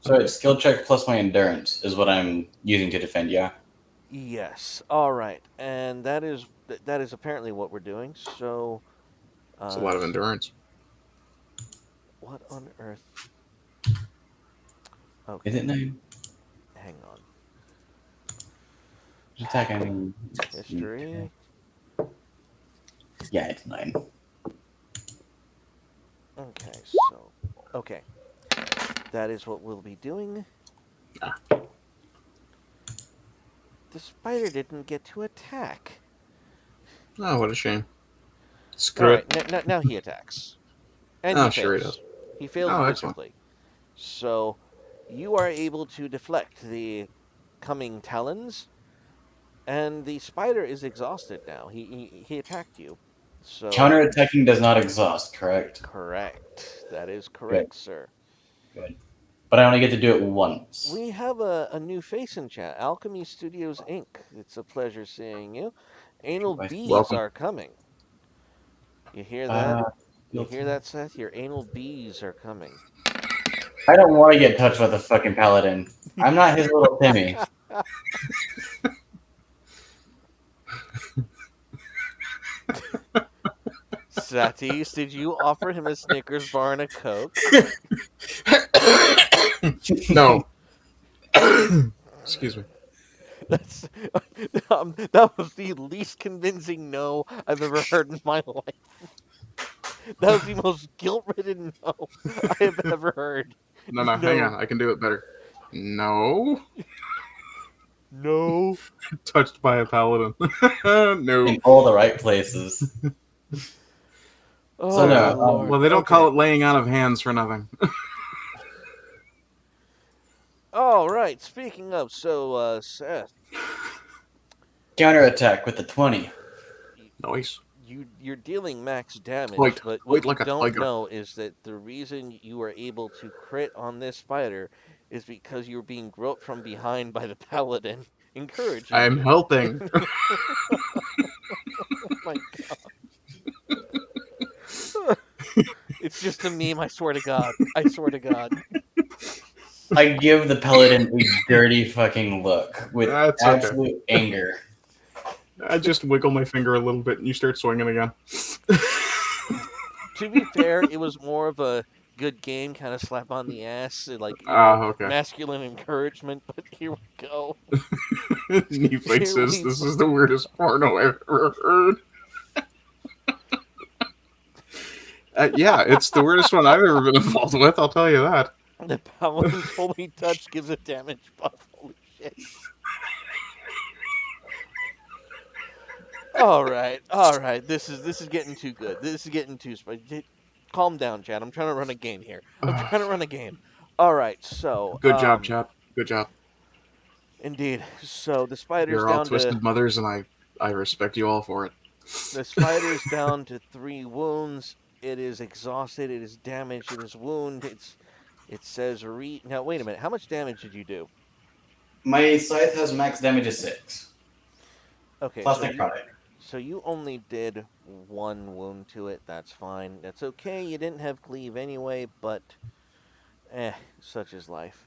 So it's skill check plus my endurance is what I'm using to defend. Yeah. Yes. All right. And that is apparently what we're doing. So, It's a lot of endurance. what on earth? Is it Okay. 9? Hang on. Attack. I mean, History. yeah, it's 9. Okay. So, okay. That is what we'll be doing. The spider didn't get to attack. Oh, what a shame. All Screw right, it. now he attacks, and he Oh, sure he does. fails. He fails Oh, excellent. miserably. So you are able to deflect the coming talons, and the spider is exhausted now. He attacked you. So Counterattacking does not exhaust, correct? correct. That is Good. correct, sir. Good. But I only get to do it once. We have a new face in chat. Alchemy Studios Inc. It's a pleasure seeing you. Anal bees Welcome. are coming. You hear that? You Guilty. hear that, Seth? Your anal bees are coming. I don't want to get touched with a fucking paladin. I'm not his little Timmy. Satis, did you offer him a Snickers bar and a Coke? No. Excuse me. That's that was the least convincing no I've ever heard in my life. That was the most guilt-ridden no I have ever heard. No, hang on. I can do it better. No. No. Touched by a paladin. No. In all the right places. Oh, So no, my lord. Well, they don't Okay. call it laying on of hands for nothing. All right. Speaking of, Seth, Counterattack with the 20. Nice. you're dealing max damage, Like, but what wait, you like don't know is that the reason you were able to crit on this spider is because you were being groped from behind by the paladin, encouraging I'm you. helping. Oh my god. It's just a meme, I swear to God. I swear to God. I give the paladin a dirty fucking look with That's okay. absolute anger. I just wiggle my finger a little bit and you start swinging again. To be fair, it was more of a good game kind of slap on the ass, like, Okay. masculine encouragement, but here we go. Nephi Here says we this is the weirdest porno I've ever heard. Yeah, it's the weirdest one I've ever been involved with, I'll tell you that. The paladin's holy touch gives a damage buff. Holy shit. All right. This is getting too good. This is getting too spicy. Calm down, Chad. I'm trying to run a game here. I'm trying to run a game. All right. So, Good job, chap. Good job. indeed. So the spider's You're all down to twisted mothers, and I respect you all for it. the spider's down to 3 wounds. It is exhausted. It is damaged. It is wounded. It says now. Wait a minute. How much damage did you do? My scythe has max damage of 6. Okay, Plus necrotic. so you only did 1 wound to it. That's fine. That's okay. You didn't have cleave anyway, but such is life.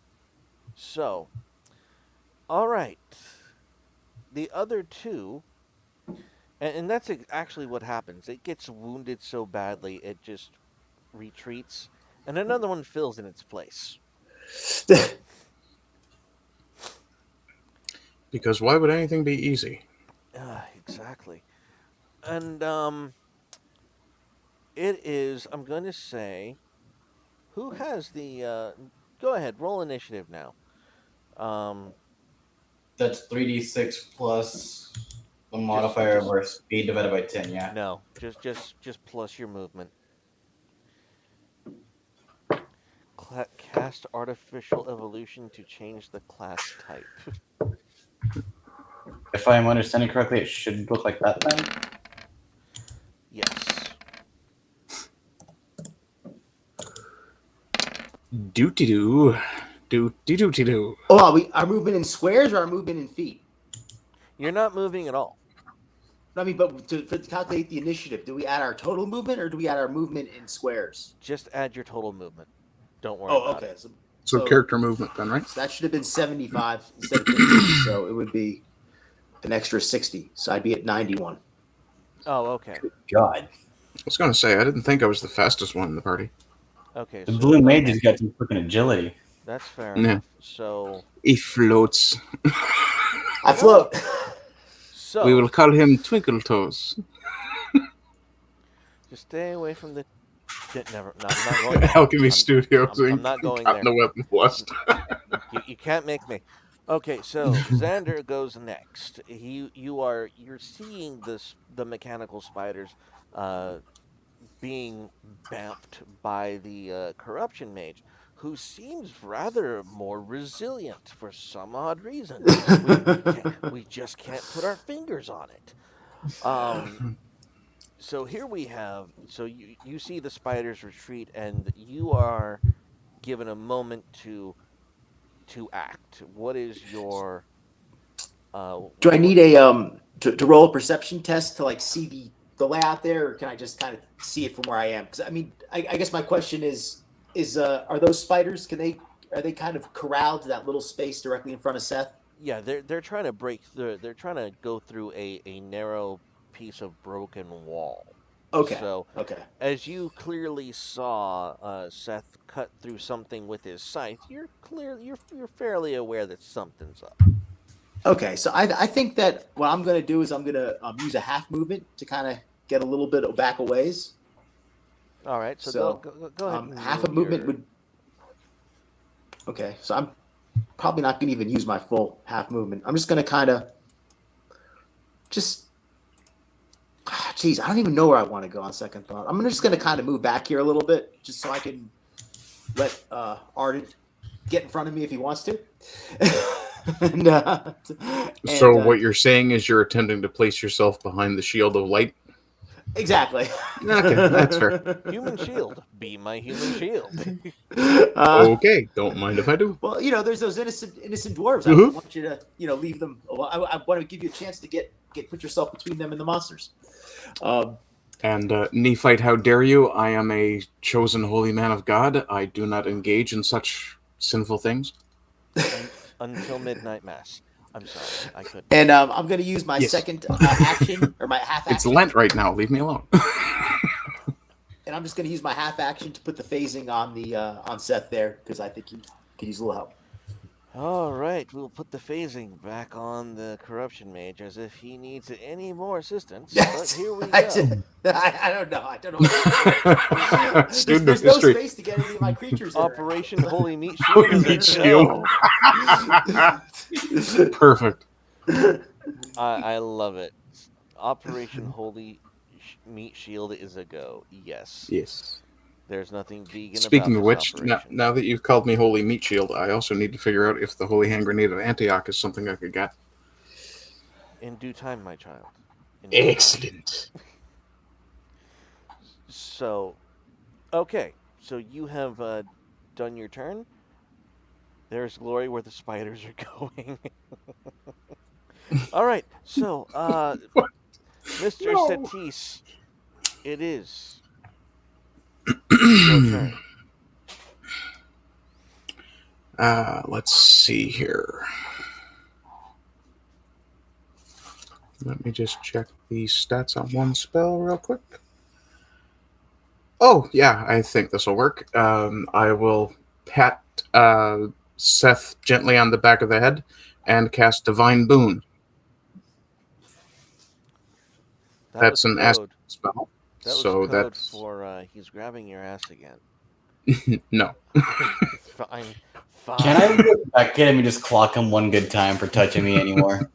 So, all right. The other two, and that's actually what happens. It gets wounded so badly, it just retreats, and another one fills in its place. Because why would anything be easy? Exactly. And it is. I'm going to say, who has the? Go ahead, roll initiative now. That's 3d6 plus the Just modifier of just our speed divided by 10, yeah. no, just plus your movement. Cast artificial evolution to change the class type. If I'm understanding correctly, it should look like that then. Yes. Doo-dee-doo. Doo-dee-doo-dee-doo. Oh, our movement in squares or our movement in feet? You're not moving at all. I mean, but to calculate the initiative, do we add our total movement or do we add our movement in squares? Just add your total movement. Don't worry Oh, about okay. it. So character movement then, right? So that should have been 75 instead of 50. So it would be an extra 60. So I'd be at 91. Oh, okay. God. I was going to say, I didn't think I was the fastest one in the party. Okay. The so, blue mage has got some freaking agility. That's fair Yeah. enough. So He floats. I float. So We will call him Twinkle Toes. just stay away from the. Never. No, I'm not going there. Alchemy Studios. I'm not going Cotton there. the Weapon West. You can't make me. Okay, so Xander goes next. You're seeing the mechanical spiders being bamped by the corruption mage, who seems rather more resilient for some odd reason. We just can't put our fingers on it. So here we have. So you see the spiders retreat, and you are given a moment to act. What is your Do I need a to roll a perception test to like see the layout there, or can I just kind of see it from where I am? Because I mean, I guess my question is are those spiders? Are they kind of corralled to that little space directly in front of Seth? Yeah, they're trying to break through. They're trying to go through a narrow piece of broken wall. Okay. So Okay. as you clearly saw Seth cut through something with his scythe, you're fairly aware that something's up. Okay. So I think that what I'm going to do is I'm going to use a half movement to kind of get a little bit back a ways. All right. So go ahead. And half a move movement your- would. Okay. So I'm probably not going to even use my full half movement. I'm just going to kind of just. Geez, I don't even know where I want to go on second thought. I'm just going to kind of move back here a little bit just so I can let Ardent get in front of me if he wants to. So what you're saying is you're attempting to place yourself behind the shield of light? Exactly. Okay, that's fair. Human shield, be my human shield. Okay, don't mind if I do. Well, there's those innocent dwarves. I Uh-huh. wouldn't want you to, leave them. Well, I want to give you a chance to put yourself between them and the monsters. Um, And Nephite, how dare you? I am a chosen holy man of God. I do not engage in such sinful things. Until midnight mass. I'm sorry, I couldn't. and I'm going to use my Yes. second action or my half It's action. Lent right now. Leave me alone. And I'm just going to use my half action to put the phasing on the on Seth there because I think he could use a little help. All right, we'll put the phasing back on the corruption mage as if he needs any more assistance. Yes. But here we I go. don't know. I don't know. Student of there's no history. space to get any of my creatures in. Operation Holy Meat Holy Shield is Meat a Shield. go. Perfect. I love it. Operation Holy Meat Shield is a go. Yes. Yes. There's nothing vegan Speaking about of this which, now, operation. now that you've called me Holy Meat Shield, I also need to figure out if the Holy Hand Grenade of Antioch is something I could get. In due time, my child. In due time. Excellent. So, okay. So you have done your turn. There's glory where the spiders are going. All right. So, What? Mr. No. Satis, it is your turn. Let's see here. Let me just check the stats on one spell real quick. Oh, yeah, I think this will work. I will pat Seth gently on the back of the head and cast Divine Boon. That That's was an code. aspect spell. That was So code that's for he's grabbing your ass again. no. Fine. Can I look back at him and just clock him one good time for touching me anymore?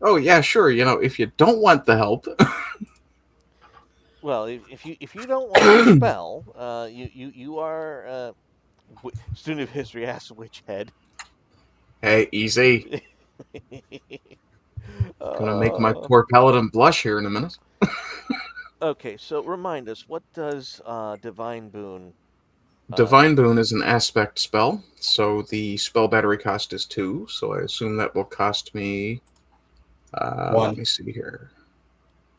Oh yeah, sure. If you don't want the help, Well, if you don't want the spell, you are student of history asks which head. hey, easy. Gonna make my Uh, poor paladin blush here in a minute. okay, so remind us, what does Divine Boon? Divine Boon is an aspect spell, so the spell battery cost is 2. So I assume that will cost me. One. Let me see here.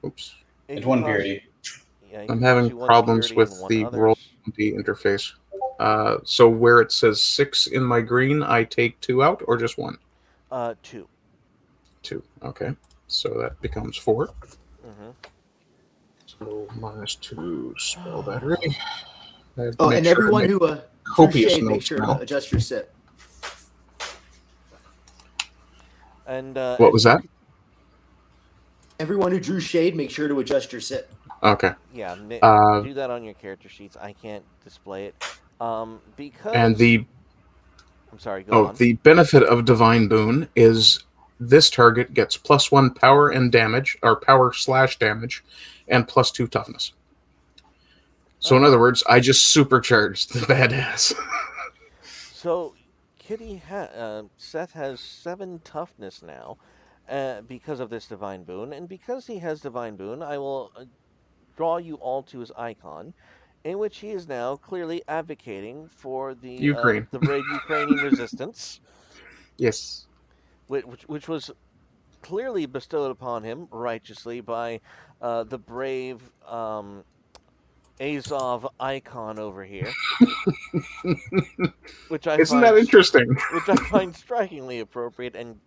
Oops. It It's can one cost- purity. Yeah, it I'm can cost having you one problems security and with one the others. Roll20 interface. So where it says 6 in my green, I take 2 out, or just 1? 2. 2. Okay. So that becomes 4. Mm-hmm. So minus 2 spell battery. I have to Oh, make and sure I everyone make who drew copious shade, make notes sure now. to adjust your sip. And What was that? Everyone who drew shade, make sure to adjust your sip. Okay. Yeah, Uh, do that on your character sheets. I can't display it. Because and I'm sorry, go on. the benefit of Divine Boon is this target gets +1 power and damage, or power/damage, and +2 toughness. So in other words, I just supercharged the badass. So Seth has 7 toughness now, because of this divine boon, and because he has divine boon, I will draw you all to his icon, in which he is now clearly advocating for Ukraine. the brave Ukrainian resistance, Yes. which was clearly bestowed upon him righteously by the brave Azov icon over here, which I Isn't find that interesting? which I find strikingly appropriate and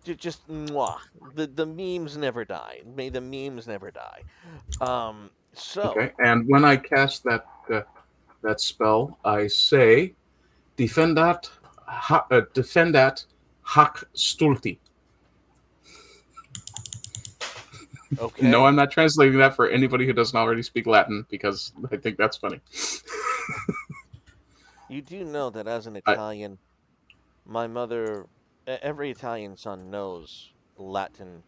just mwah. The memes never die. May the memes never die. So Okay. And when I cast that spell, I say, defendat hac stulti. okay, No, I'm not translating that for anybody who doesn't already speak Latin because I think that's funny. you do know that as an I- Italian, my mother, every Italian son knows Latin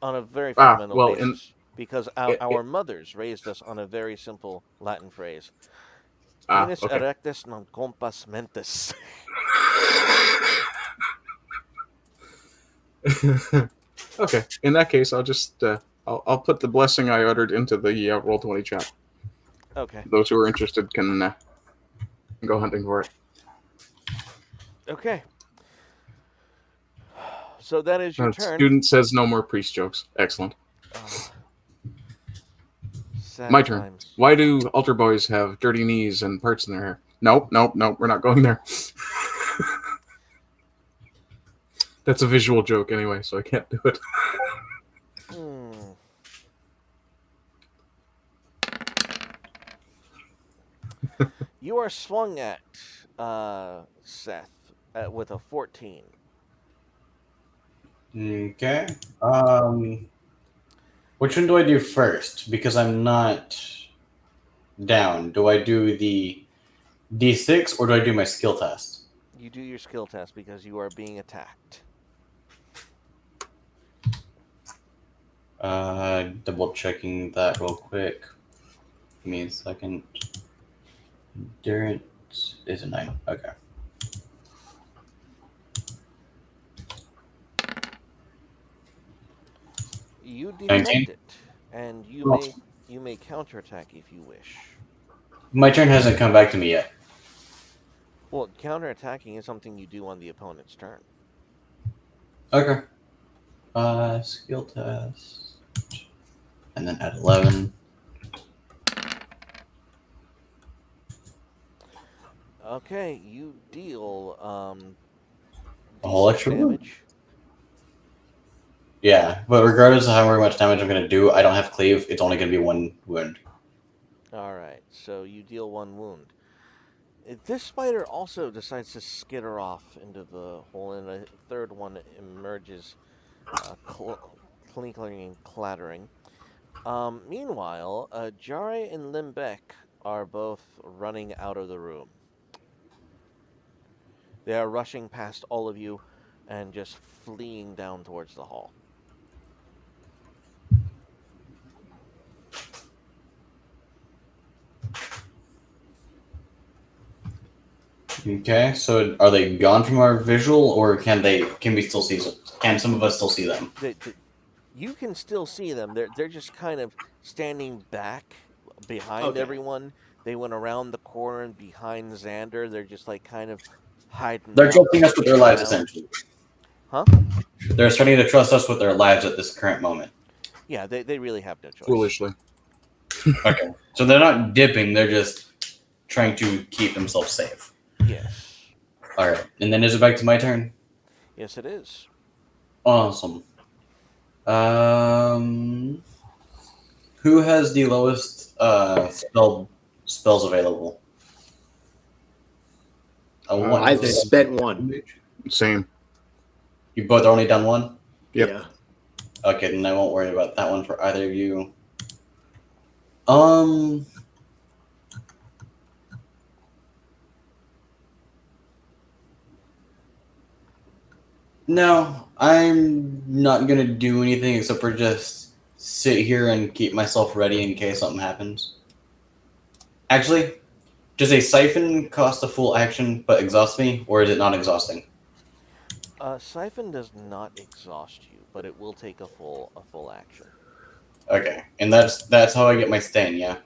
on a very fundamental well, basis because in our mothers raised us on a very simple Latin phrase. Venus okay. erectus non compas mentis. Okay. In that case, I'll just I'll put the blessing I uttered into the Roll20 chat. Okay. Those who are interested can go hunting for it. Okay. So that is your turn. Student says no more priest jokes. Excellent. Sad My turn. times. Why do altar boys have dirty knees and parts in their hair? Nope. We're not going there. That's a visual joke anyway, so I can't do it. You are swung at, Seth, with a 14. Okay. Which one do I do first? Because I'm not down. Do I do the D6 or do I do my skill test? You do your skill test because you are being attacked. Double checking that real quick. Give me a second. Endurance is a 9. Okay. You 19? deflect it, and you may counterattack if you wish. My turn hasn't come back to me yet. Well, counterattacking is something you do on the opponent's turn. Okay. Skill test. And then add 11. Okay, you deal A whole D6 extra wound? damage. Yeah, but regardless of how much damage I'm going to do, I don't have cleave. It's only going to be 1 wound. All right, so you deal 1 wound. This spider also decides to skitter off into the hole, and a third one emerges, clinking and clattering. Meanwhile, Jare and Limbeck are both running out of the room. They are rushing past all of you and just fleeing down towards the hall. Okay, so are they gone from our visual, or can we still see them? Can some of us still see them? You can still see them. They're just kind of standing back behind everyone. They went around the corner and behind Xander. They're just like kind of hiding They're out, trusting us with their looking lives, around. essentially. Huh? They're starting to trust us with their lives at this current moment. Yeah, they really have no choice. Foolishly. Okay, so they're not dipping. They're just trying to keep themselves safe. Yes. All right, and then is it back to my turn? Yes, it is. Awesome. Who has the lowest spells available? I've spent 1. Same. You both only done 1? Yep. Yeah. Okay, then I won't worry about that one for either of you. No, I'm not gonna do anything except for just sit here and keep myself ready in case something happens. Actually, does a siphon cost a full action but exhaust me, or is it not exhausting? Siphon does not exhaust you, but it will take a full action. Okay, and that's how I get my stain, yeah.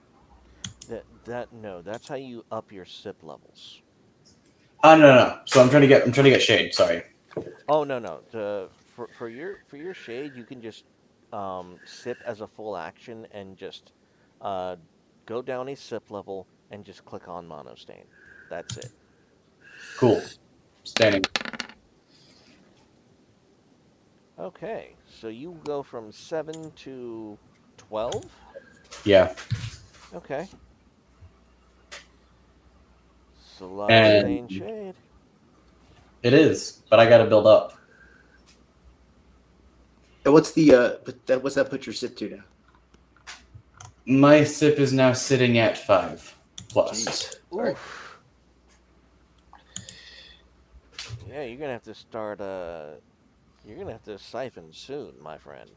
That's how you up your sip levels. No. So I'm trying to get shade. Sorry. Oh no. For your shade, you can just sip as a full action and just uh, go down a sip level and just click on monostain. That's it. Cool. Standing. Okay, so you go from 7 to 12. Yeah. Okay, it's a lot of And stain shade. it is, but I got to build up. And what's that put your sip to now? My sip is now sitting at 5 plus. Jeez. Oof. Yeah, you're gonna have to start. You're gonna have to siphon soon, my friend.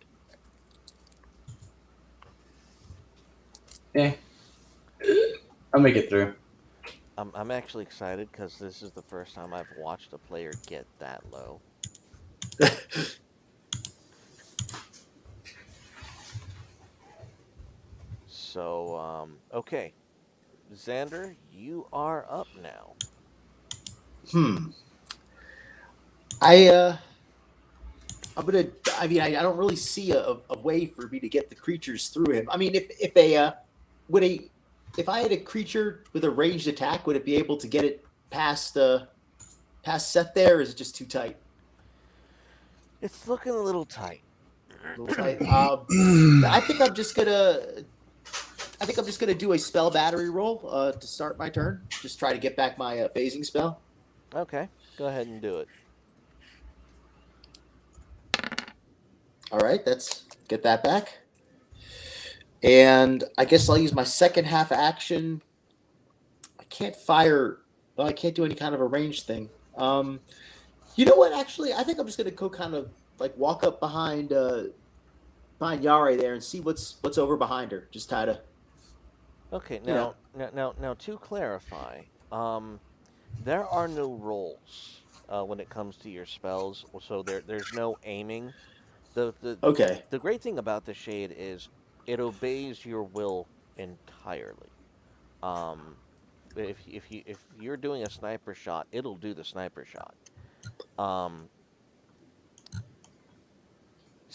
Yeah. I'll make it through. I'm actually excited because this is the first time I've watched a player get that low. Okay, Xander, you are up now. Hmm. I I'm gonna. I mean, I don't really see a way for me to get the creatures through him. I mean, if a would a if I had a creature with a ranged attack, would it be able to get it past Seth there? Or is it just too tight? It's looking a little tight. A little tight. I think I'm just gonna. I think I'm just gonna do a spell battery roll to start my turn. Just try to get back my phasing spell. Okay, go ahead and do it. All right, let's get that back. And I guess I'll use my second half action. I can't fire. Well, I can't do any kind of a range thing. You know what? Actually, I think I'm just gonna go kind of like walk up behind Yare there and see what's over behind her. Just try to, Okay, you know. now to clarify, there are no rolls when it comes to your spells, so there's no aiming. The the Okay. the great thing about the shade is it obeys your will entirely. Um, if you're doing a sniper shot, it'll do the sniper shot. Um,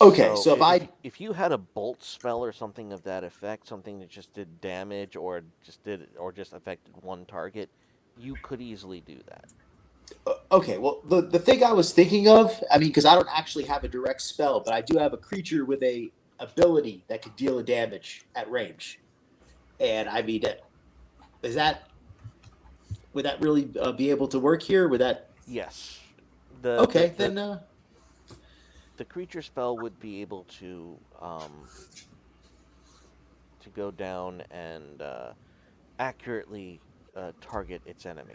Okay. so So if I if you had a bolt spell or something of that effect, something that just did damage or just affected one target, you could easily do that. okay, well the thing I was thinking of, I mean, because I don't actually have a direct spell, but I do have a creature with a ability that could deal a damage at range, and I mean, is that would that really be able to work here? Would that? Yes. The the Okay, the then. the creature spell would be able to go down and accurately target its enemy.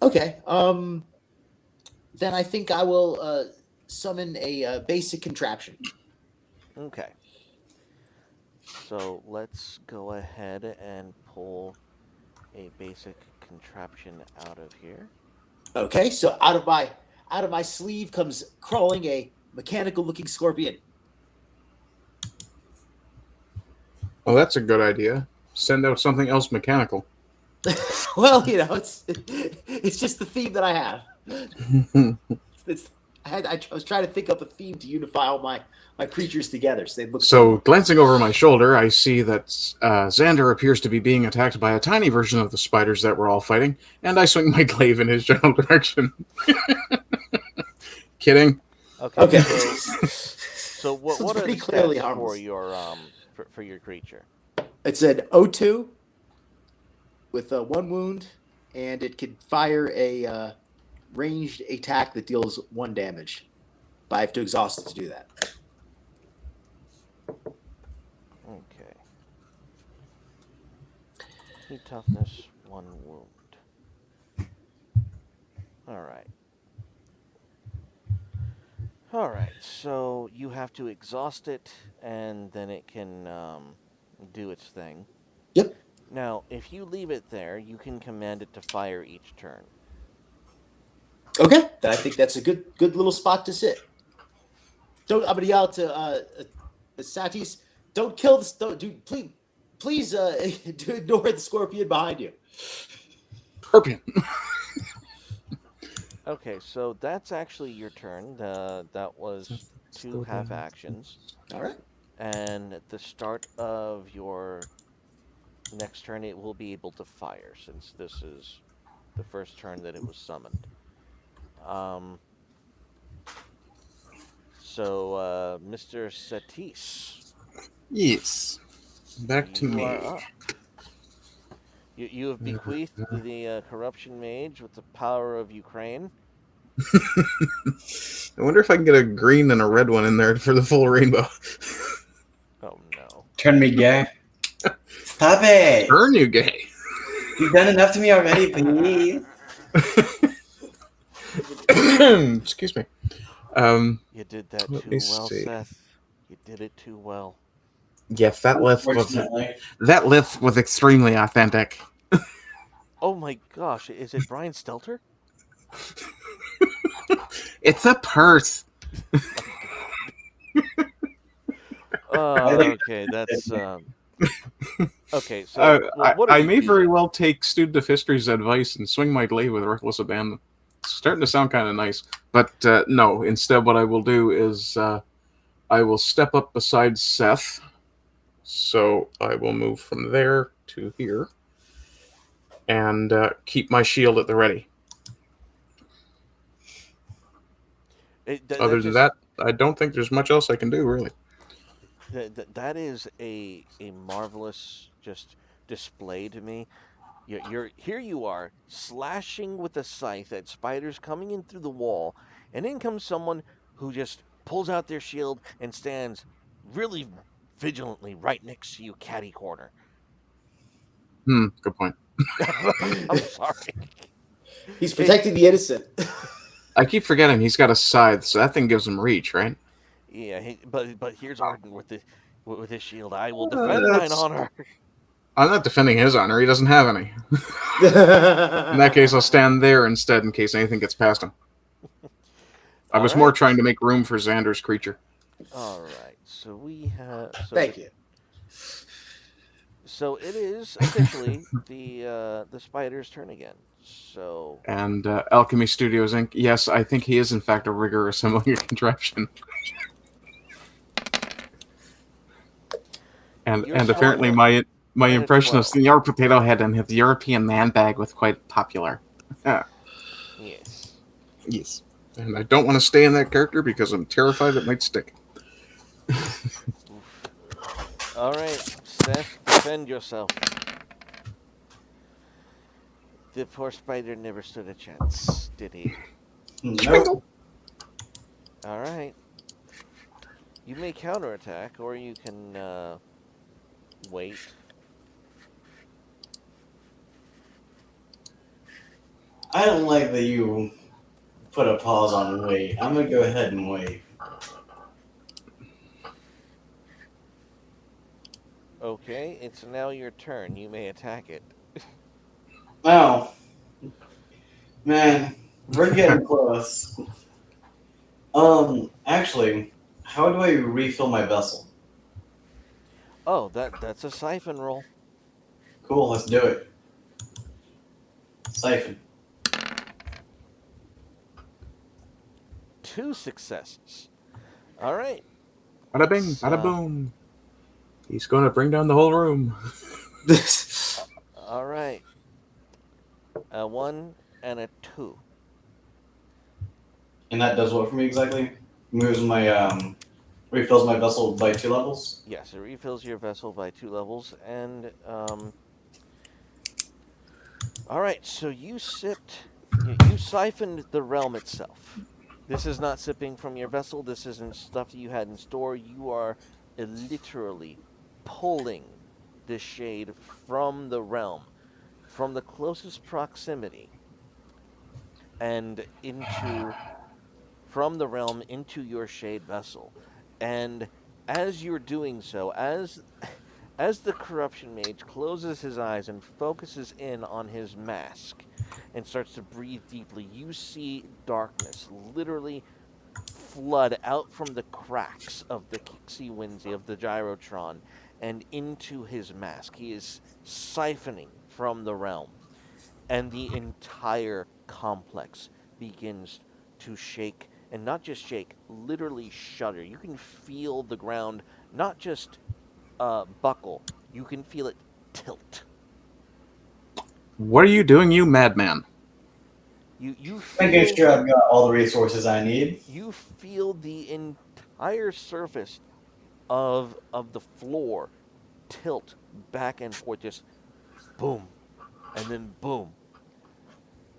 Okay. Then I think I will summon a basic contraption. Okay. So let's go ahead and pull a basic contraption out of here. Okay, so out of my sleeve comes crawling a mechanical looking scorpion. Oh, that's a good idea. Send out something else mechanical. Well, it's just the theme that I have. It's, I was trying to think up a theme to unify all my creatures together, so they look So, so. glancing over my shoulder, I see that Xander appears to be being attacked by a tiny version of the spiders that we're all fighting, and I swing my glaive in his general direction. Kidding. Okay. Okay. So So it's what are the pretty clearly stats for harmless. your for your creature? It's an O2 with one wound, and it can fire a ranged attack that deals one damage. But I have to exhaust it to do that. Okay. Heat toughness, one wound. All right. All right. So you have to exhaust it, and then it can do its thing. Yep. Now, if you leave it there, you can command it to fire each turn. Okay. Then I think that's a good little spot to sit. Don't I'm gonna yell to Satis, don't kill this. Don't do please do ignore the scorpion behind you. Scorpion. Okay, so that's actually your turn. That was two half actions. All right. And at the start of your next turn, it will be able to fire, since this is the first turn that it was summoned. Um, Mr. Satis, Yes. Back to you me. are up. You have bequeathed the corruption mage with the power of Ukraine. I wonder if I can get a green and a red one in there for the full rainbow. Oh no. Turn me gay. Stop it! Turn you gay. You've done enough to me already, please. Excuse me. You did that Let too me well, see. Seth. You did it too well. Yes, that lift Unfortunately. was extremely authentic. Oh my gosh, is it Brian Stelter? It's a purse. I think Okay, that's that's it. okay. So, what do I we may do very then? well take student of history's advice and swing my blade with reckless abandon. It's starting to sound kind of nice, but no. Instead, what I will do is I will step up beside Seth. So I will move from there to here and keep my shield at the ready. That Other than just that, I don't think there's much else I can do, really. that is a marvelous just display to me. You're here. You are slashing with a scythe at spiders coming in through the wall, and in comes someone who just pulls out their shield and stands really vigilantly right next to you, catty corner. Good point. I'm sorry. He's It, protecting the innocent. I keep forgetting he's got a scythe, so that thing gives him reach, right? yeah, but here's Arden with his shield. I will defend mine That's. honor. I'm not defending his honor. He doesn't have any. In that case, I'll All stand there instead in case anything gets past him. I All was more right. trying to make room for Xander's creature. All right. So we have Thank you. so it is officially the spider's turn again. So And Alchemy Studios Inc. Yes, I think he is in fact a rigger assembling a contraption. And your and score apparently my and a impression of 12. Senor Potato Head and his European man bag was quite popular. Yes. Yes. And I don't want to stay in that character because I'm terrified it might stick. Oof. All right, Seth, defend yourself. The poor spider never stood a chance, did he? Nope. Schwingle! All right. You may counterattack, or you can wait. I don't like that you put a pause on wait. I'm gonna go ahead and wait. Okay, it's now your turn. You may attack it. Oh man, we're getting close. Actually, how do I refill my vessel? Oh, that's a siphon roll. Cool, let's do it. Siphon. Two successes. All right. Bada bing, It's bada boom. He's going to bring down the whole room. all right. A 1 and a 2. And that does what for me exactly? Moves my refills my vessel by 2 levels. Yes, it refills your vessel by 2 levels. And all right, so you siphoned the realm itself. This is not sipping from your vessel. This isn't stuff that you had in store. You are literally pulling the shade from the realm, from the closest proximity, and into from the realm into your shade vessel. And as you're doing so, as the corruption mage closes his eyes and focuses in on his mask and starts to breathe deeply, you see darkness literally flood out from the cracks of the Kixie Winsy of the Gyrotron and into his mask. He is siphoning from the realm, and the entire complex begins to shake, and not just shake, literally shudder. You can feel the ground not just buckle, you can feel it tilt. What are you doing, you madman? You Making feel sure I've got all the resources I need. you feel the entire surface of the floor tilt back and forth, just boom and then boom,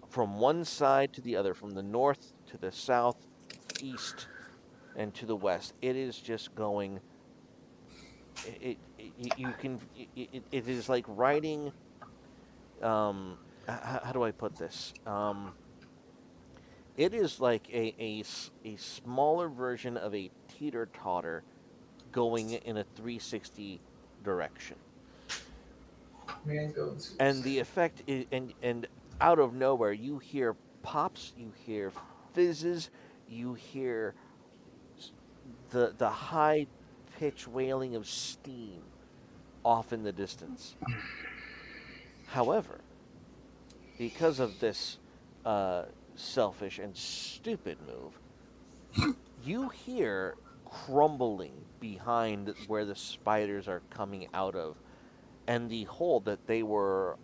from one side to the other, from the north to the south, east, and to the west. It is just going. You can. It is like riding. How do I put this? It is like a smaller version of a teeter totter going in a 360 direction. And the effect is, and out of nowhere, you hear pops, you hear fizzes, you hear the high pitch wailing of steam off in the distance. However, because of this uh, selfish and stupid move, you hear crumbling behind where the spiders are coming out of, and the hole that they were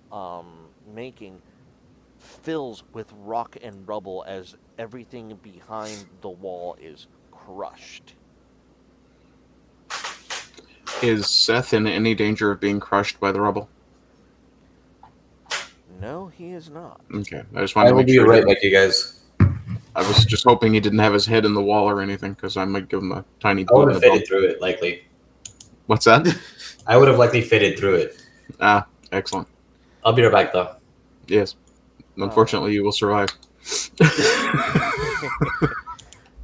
making fills with rock and rubble as everything behind the wall is crushed. Is Seth in any danger of being crushed by the rubble? No, he is not. Okay, I just wanted I to will make be sure he right didn't. back, you guys. I was just hoping he didn't have his head in the wall or anything, because I might give him a tiny I would boot in have the bum. fitted through it, likely. What's that? I would have likely fitted through it. Ah, excellent. I'll be right back, though. Yes. All right. Unfortunately, you will survive.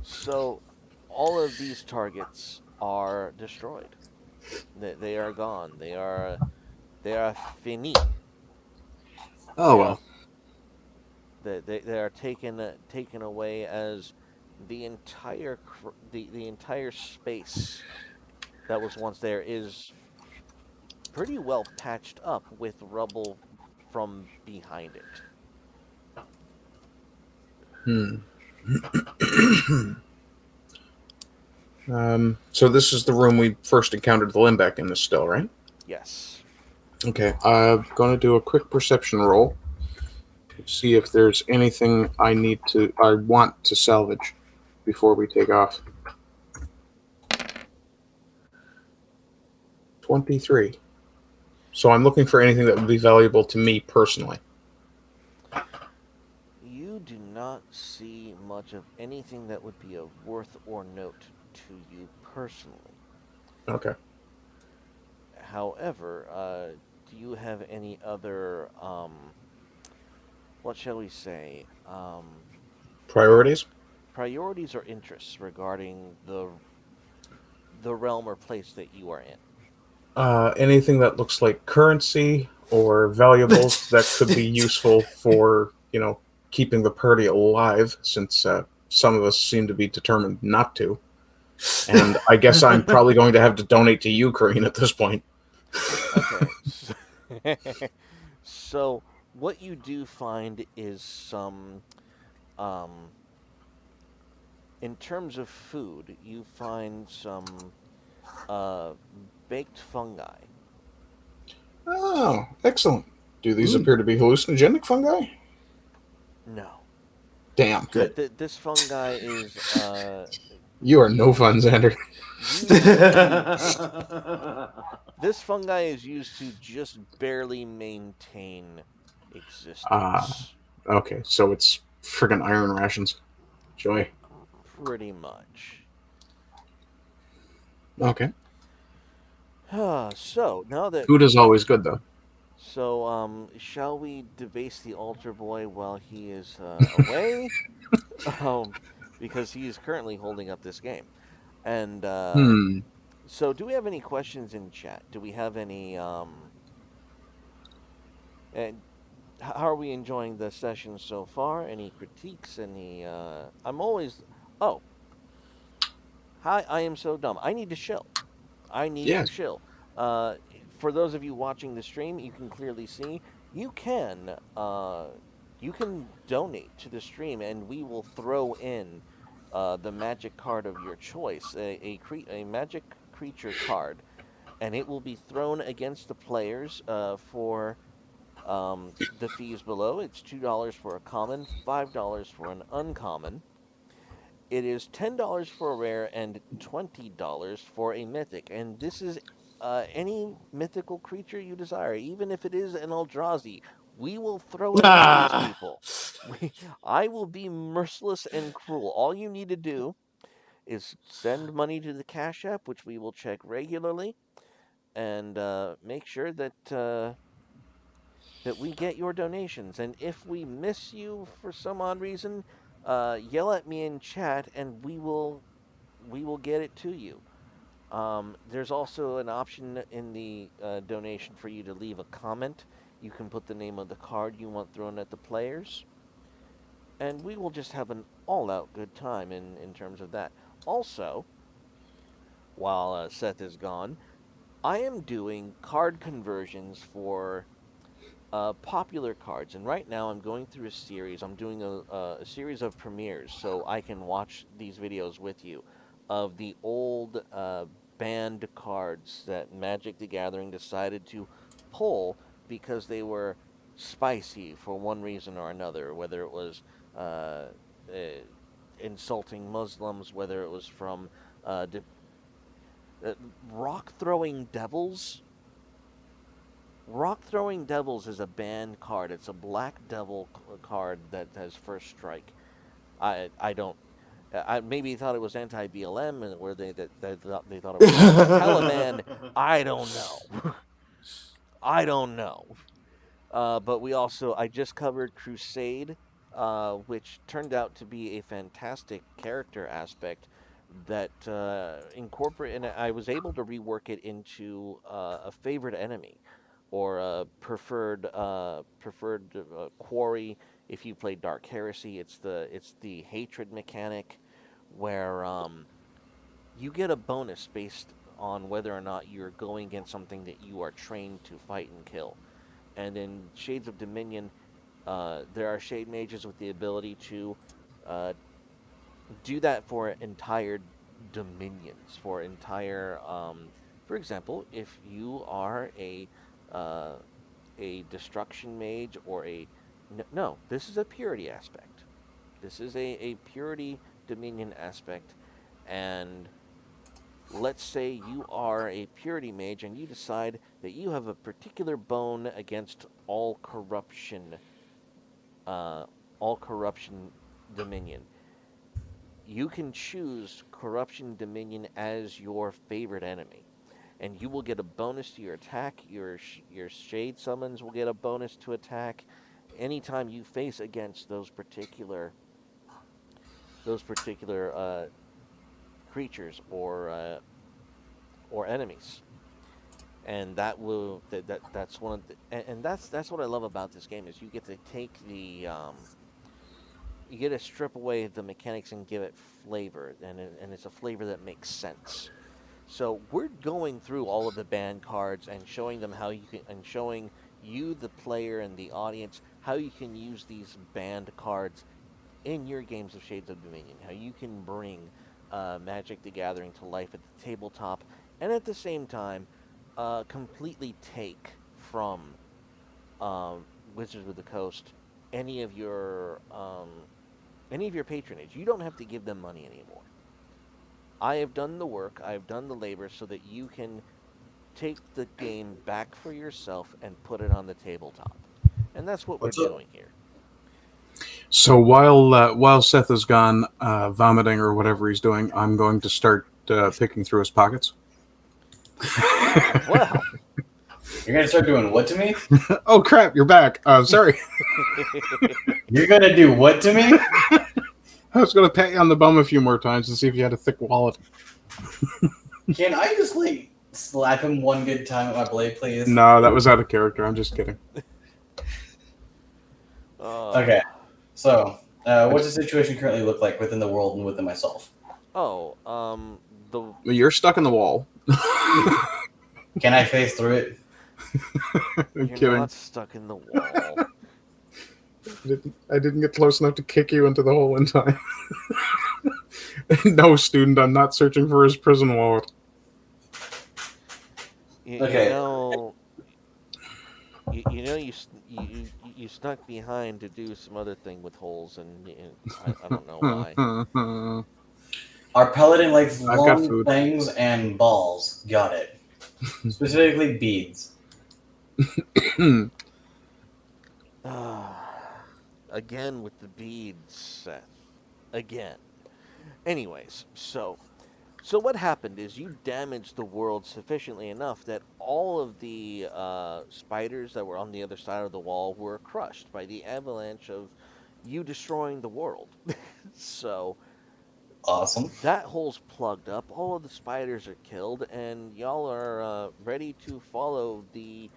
So, all of these targets are destroyed. They are gone. They are fini. Oh They are well. they are taken away as the entire space that was once there is pretty well patched up with rubble from behind it. Hmm. So this is the room we first encountered the Limbeck in. This still, right? Yes. Okay. I'm gonna do a quick perception roll to see if there's anything I want to salvage before we take off. 23. So I'm looking for anything that would be valuable to me personally. You do not see much of anything that would be of worth or note to you personally. Okay. However, do you have any other, what shall we say, Priorities? priorities or interests regarding the realm or place that you are in? Anything that looks like currency or valuables that could be useful for, keeping the party alive, since some of us seem to be determined not to. And I guess I'm probably going to have to donate to Ukraine at this point. Okay. So what you do find is some, um, in terms of food, you find some uh, baked fungi. Oh, excellent. Do these Mm, appear to be hallucinogenic fungi? No. Damn. good. This fungi is You are no fun, used Xander. used to this fungi is used to just barely maintain Ah, existence. okay. So it's friggin' iron rations. Joy. Pretty much. Okay. So now that Food is always good, though. shall we debase the altar boy while he is away? Um, because he is currently holding up this game. And Hmm. so, do we have any questions in chat? Do we have any and how are we enjoying the session so far? Any critiques? Any I'm always oh, hi, I am so dumb. I need to chill. I need to Yes. chill. Uh, for those of you watching the stream, you can clearly see you can uh, you can donate to the stream, and we will throw in the magic card of your choice, a magic creature card, and it will be thrown against the players for the fees below. It's $2 for a common, $5 for an uncommon. It is $10 for a rare and $20 for a mythic. And this is any mythical creature you desire, even if it is an Eldrazi. We will throw it at these Ah. people. I will be merciless and cruel. All you need to do is send money to the Cash App, which we will check regularly, and make sure that we get your donations. And if we miss you for some odd reason, yell at me in chat, and we will get it to you. There's also an option in the donation for you to leave a comment. You can put the name of the card you want thrown at the players, and we will just have an all-out good time in terms of that. Also, while Seth is gone. I am doing card conversions for popular cards, and right now I'm going through a series. I'm doing a series of premieres, so I can watch these videos with you of the old banned cards that Magic the Gathering decided to pull because they were spicy for one reason or another, whether it was uh, uh, insulting Muslims, whether it was from uh, de- rock throwing devils. Rock Throwing Devils is a banned card. It's a black devil card that has first strike. I don't. I maybe thought it was anti BLM, and where they thought it was anti Taliban. I don't know. I don't know. But I just covered Crusade, which turned out to be a fantastic character aspect that and I was able to rework it into a favorite enemy or a preferred quarry. If you play Dark Heresy, it's the hatred mechanic where you get a bonus based on whether or not you're going against something that you are trained to fight and kill. And in Shades of Dominion, there are Shade Mages with the ability to uh, do that for entire dominions, for entire. For example, if you are uh, a destruction mage or no, this is a purity aspect. This is a purity dominion aspect, and let's say you are a purity mage and you decide that you have a particular bone against uh, all corruption dominion. You can choose corruption dominion as your favorite enemy, and you will get a bonus to your attack. Your shade summons will get a bonus to attack anytime you face against those particular creatures or enemies. And that's one of the and that's what I love about this game is you get to take you get to strip away the mechanics and give it flavor, and it's a flavor that makes sense. So we're going through all of the band cards and showing them how you can, and showing you, the player, and the audience how you can use these band cards in your games of Shades of Dominion. How you can bring Magic the Gathering to life at the tabletop, and at the same time, completely take from Wizards of the Coast any of your patronage. You don't have to give them money anymore. I have done the work, I have done the labor so that you can take the game back for yourself and put it on the tabletop. And that's what we're What's up? doing here. So while Seth is gone, vomiting or whatever he's doing, I'm going to start picking through his pockets. Well, You're gonna start doing what to me? Oh crap! You're back. Sorry, You're gonna do what to me? I was going to pat you on the bum a few more times and see if you had a thick wallet. Can I just like slap him one good time at my blade, please? No, that was out of character. I'm just kidding. Okay. So, what's the situation currently look like within the world and within myself? oh, the You're stuck in the wall. Can I face through it? I'm you're kidding. not stuck in the wall. I didn't get close enough to kick you into the hole in time. No, student, I'm not searching for his prison wallet. You, you Okay. know, you snuck behind to do some other thing with holes, and I don't know why. Our paladin likes I've got long food. things and balls. Got it. Specifically beads. Again with the beads, Seth. Again. Anyways, so what happened is you damaged the world sufficiently enough that all of the spiders that were on the other side of the wall were crushed by the avalanche of you destroying the world. So Awesome. that hole's plugged up, all of the spiders are killed, and y'all are ready to follow the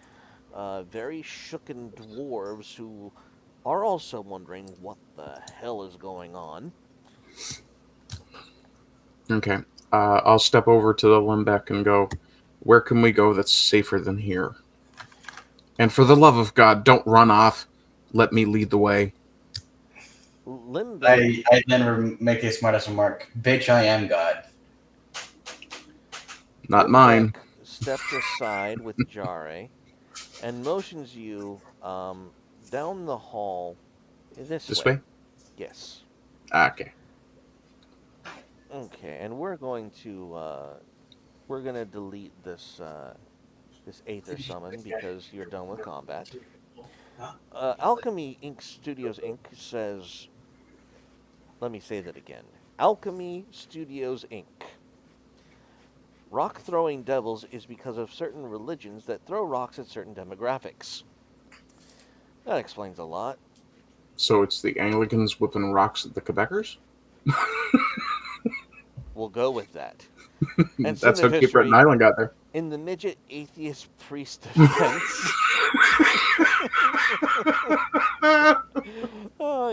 very shooken dwarves who are also wondering what the hell is going on. Okay. I'll step over to the Limbeck and go, where can we go that's safer than here? And for the love of God, don't run off. Let me lead the way. Limbeck, I then make a smartass remark. Bitch, I am God. Not Limbeck mine. steps aside with Jare and motions you down the hall this This way. way? Yes. Okay. Okay, and we're gonna delete this Aether summon because you're done with combat. Alchemy Inc. Studios Inc. says, let me say that again. Alchemy Studios Inc. Rock throwing devils is because of certain religions that throw rocks at certain demographics. That explains a lot. So it's the Anglicans whipping rocks at the Quebecers? We'll go with that. And some That's of how Cape Breton history Island got there. in the midget atheist priest defense.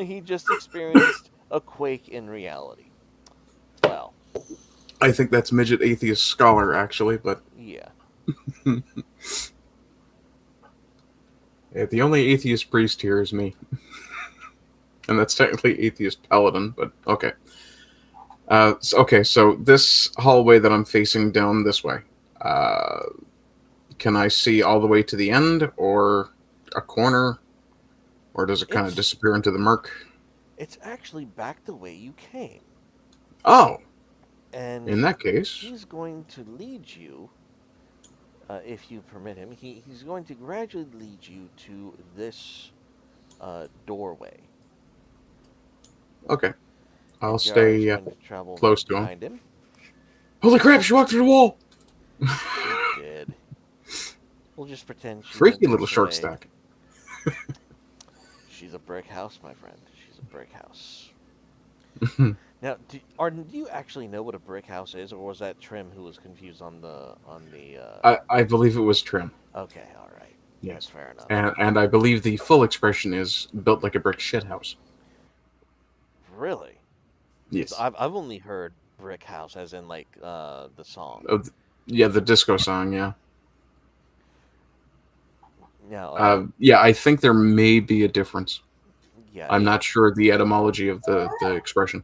He just experienced a quake in reality. Well, I think that's midget atheist scholar, actually, but yeah. the only atheist priest here is me. And that's technically atheist paladin, but okay. So this hallway that I'm facing down this way, uh, can I see all the way to the end, or a corner, or does it kind of It's disappear into the murk? it's actually back the way you came. Oh, And in that case, he's going to lead you, if you permit him, he's going to gradually lead you to this doorway. okay, I'll And Jara is stay going to travel right close to him. behind him. Holy crap! She walked through the wall. She did. We'll just pretend she went Freaky little this short way. stack. She's a brick house, my friend. She's a brick house. Now, do you actually know what a brick house is, or was that Trim who was confused on the? I believe it was trim. Okay, all right, that's Yes, fair enough. and I believe the full expression is built like a brick shithouse. Really? Because Yes. I've only heard brick house as in like the song. Oh, yeah, the disco song. Yeah. Now, Yeah, I think there may be a difference. yeah, I'm not sure the etymology of the expression.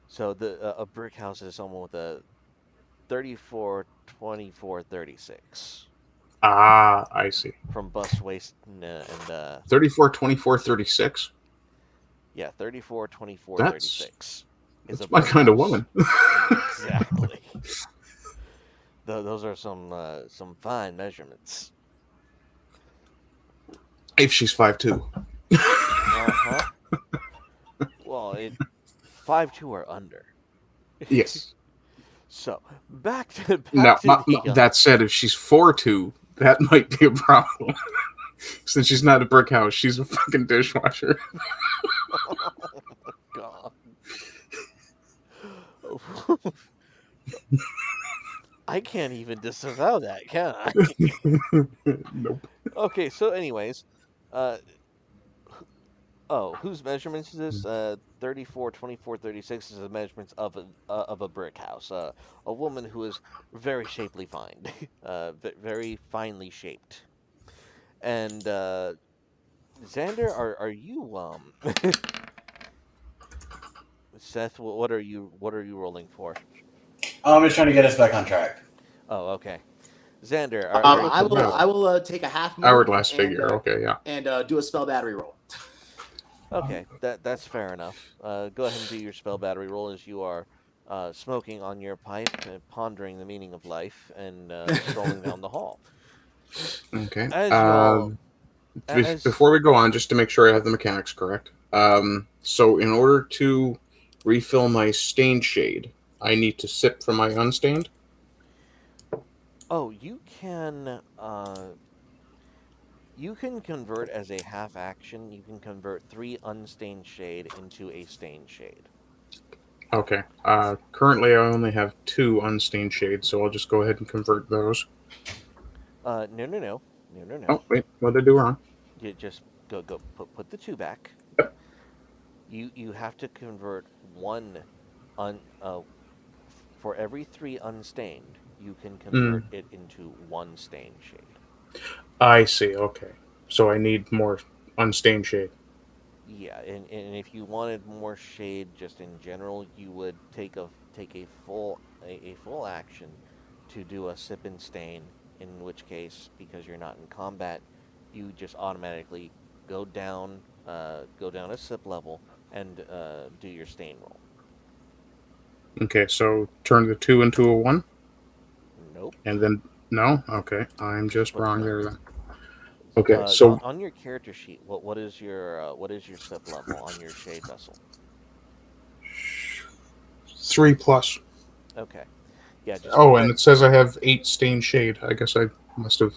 so a brick house is someone with a 34, 24, 36 Ah, I see. from bust waist and 34, 24, 36. yeah, 34, 24, That's 36 is a that's my brick kind of house. woman. Exactly. Those are some fine measurements. If she's 5'2". Uh-huh. Well, 5'2" or under. Yes. So back to Now, the that said, if she's 4'2", that might be a problem. Since she's not a brick house, she's a fucking dishwasher. God. I can't even disavow that, can I? Nope. Okay, so anyways, uh whose measurements is this? 34, 24, 36 is the measurements of a brick house. A woman who is very shapely fine. Very finely shaped. And Xander, are you Seth, what are you rolling for? I'm just trying to get us back on track. Oh, okay. Xander, I will take a half move Hourglass and, figure. Okay, yeah. and do a spell battery roll. okay, that's fair enough. Go ahead and do your spell battery roll as you are smoking on your pipe, pondering the meaning of life, and strolling down the hall. Okay. As you all, as Before we go on, just to make sure I have the mechanics correct. So in order to refill my stained shade, I need to sip from my unstained. oh, you can convert as a half action. You can convert 3 unstained shade into a stained shade. Okay. Currently, I only have 2 unstained shades, so I'll just go ahead and convert those. No. Oh, wait. What did I do wrong? You just go put the 2 back. You have to convert 1 on for every 3 unstained, you can Mm, convert it into 1 stained shade. I see. Okay. So I need more unstained shade. Yeah, and if you wanted more shade just in general, you would take a full action to do a sip and stain, in which case, because you're not in combat, you just automatically go down a sip level and do your stain roll. Okay, so turn the 2 into a 1, Nope. and then no. Okay, I'm Of just course wrong not. there then. Okay, so On your character sheet, what is your sip level on your shade vessel? 3 plus. Okay. Yeah, just Oh, go and ahead. it says I have 8 stained shade. I guess I must have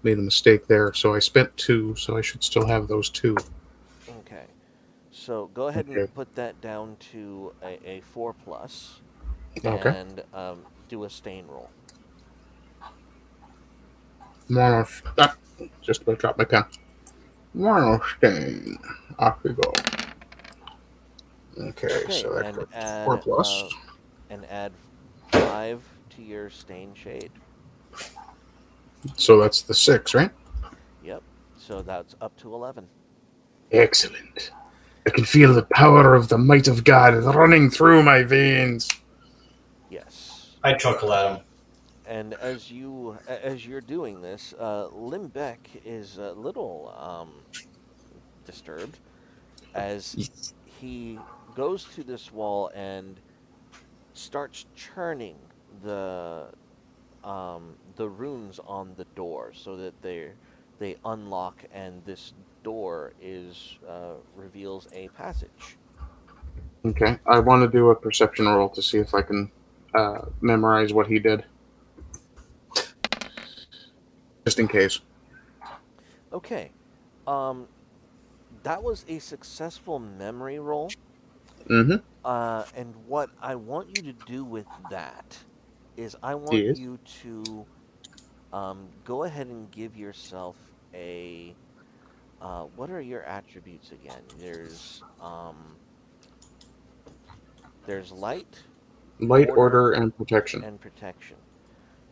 made a mistake there. So I spent 2, so I should still have those 2. Okay. So go ahead and Okay. put that down to a 4 plus Okay. and do a stain roll. Mono. Ah, just about dropped my pen. Mono stain. Off we go. Okay, Okay, so that goes 4 plus. and add 5 to your stain shade. So that's the 6, right? Yep. So that's up to 11. Excellent. I can feel the power of the might of God running through my veins. Yes. I chuckle at him. And as you're doing this, Limbeck is a little disturbed as he goes to this wall and starts churning the runes on the door so that they unlock, and this door is reveals a passage. Okay, I want to do a perception roll to see if I can memorize what he did, just in case. Okay, um, that was a successful memory roll. Mm-hmm. And what I want you to do with that is I want Yes. you to go ahead and give yourself a what are your attributes again? There's light, Light, order, order, and protection. and protection.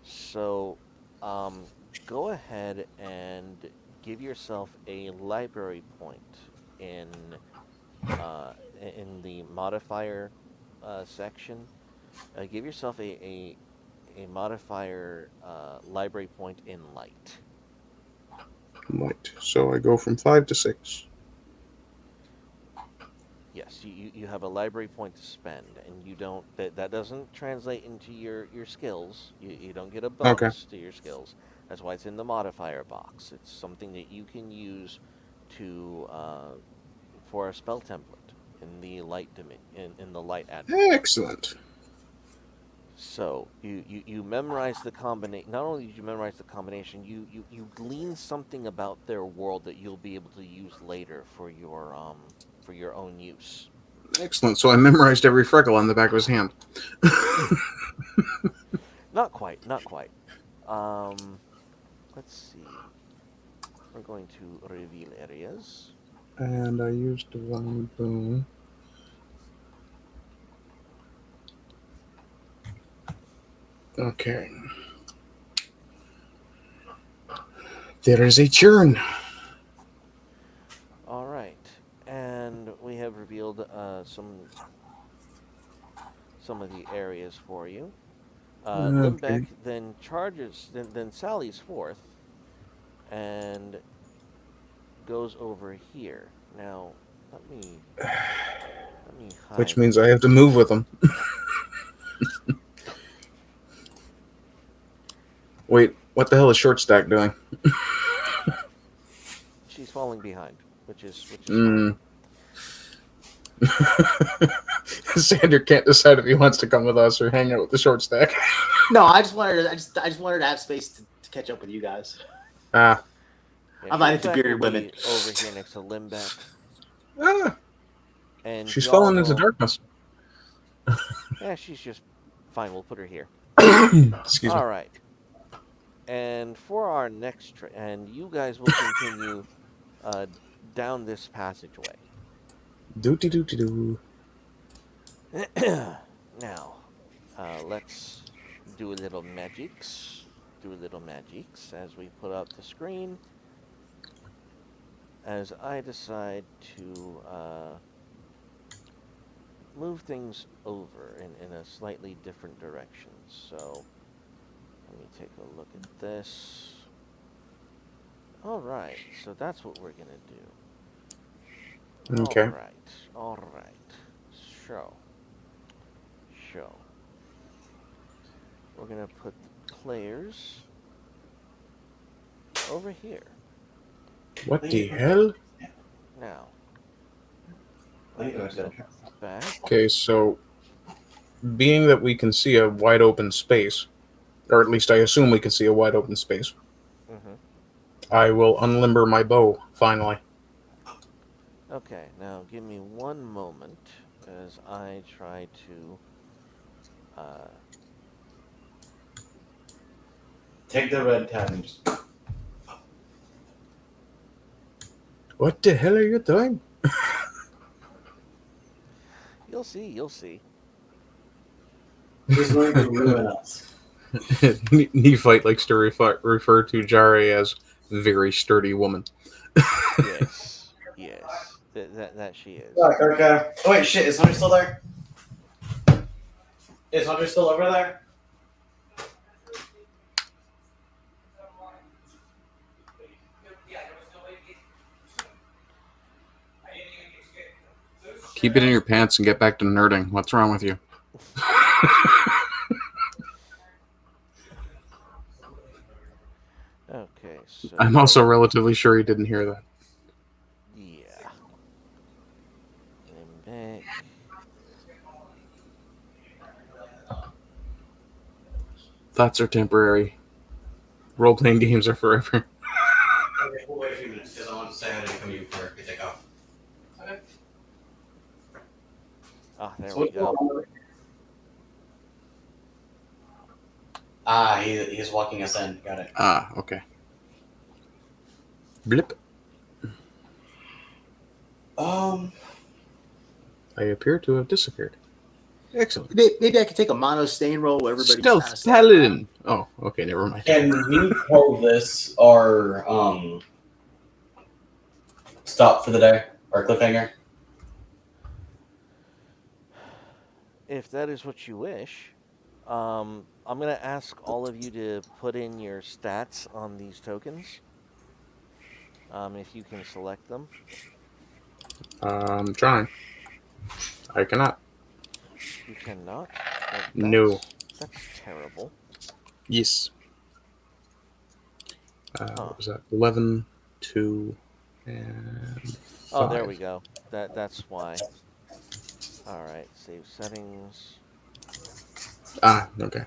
So um, go ahead and give yourself a library point in in the modifier section. Give yourself a modifier library point in light. Light. So I go from 5 to 6. Yes, you have a library point to spend, and you don't that doesn't translate into your skills. You don't get a Okay. bonus to your skills. That's why it's in the modifier box. It's something that you can use to for a spell template in the in the light attribute. Excellent. So you memorize the combination. Not only did you memorize the combination, you glean something about their world that you'll be able to use later for your own use. Excellent. So I memorized every freckle on the back of his hand. Not quite, not quite. Um, let's see. We're going to reveal areas. And I used Divine Boon. Okay. There is a churn. All right, and we have revealed some of the areas for you. Okay. Limbeck then charges, then sallies forth and goes over here. Now, let me let me Which hide means I this. have to move with him. Wait, what the hell is Short Stack doing? She's falling behind, which is fine. Mm. Sander can't decide if he wants to come with us or hang out with the Short Stack. No, I just wanted to have space to catch up with you guys. Ah. Yeah, I'm not Short into Stack will bearded women. be over here next to Limbeck, Ah. and She's Jaw fallen into will. darkness. Yeah, she's just fine. We'll put her here. Excuse me. All right. And for our next and you guys will continue uh, down this passageway. Dooty dooty doo. Now, Let's do a little magics. Do a little magics as we put up the screen. As I decide to move things over in a slightly different direction. So let me take a look at this. All right, so that's what we're gonna do. All Okay. right, all right. So, so we're gonna put the players over here. What the hell? Now, we're gonna go back. Okay, so being that we can see a wide open space, or at least I assume we can see a wide open space, Mm-hmm. I will unlimber my bow finally. Okay, now give me one moment as I try to. Uh, Take the red tab and just. What the hell are you doing? you'll see, you'll see. He's going to ruin us. Nephite likes to refer to Jare as very sturdy woman. Yes, yes, that she is. Okay. Oh wait, shit! Is Hunter still there? Is Hunter still over there? Keep it in your pants and get back to nerding. What's wrong with you? Okay, so I'm also relatively sure he didn't hear that. yeah. And back. Thoughts are temporary. Role playing games are forever. Okay, we'll wait a few minutes because I want to say hi to come you before we take off. Okay. Ah, there So we what's going go. on? Ah, he's walking us in. Got it. Ah, okay. Blip. I appear to have disappeared. Excellent. Maybe I could take a mono stain roll where everybody's Stealth kind of paladin. Oh, okay, never mind. Can we call this our stop for the day, our cliffhanger? If that is what you wish, I'm gonna ask all of you to put in your stats on these tokens. If you can select them. I'm trying. I cannot. You cannot. No. That's terrible. Yes. Huh. What was that? 11, 2, and 5. Oh, there we go. That's why. All right, save settings. Ah, okay.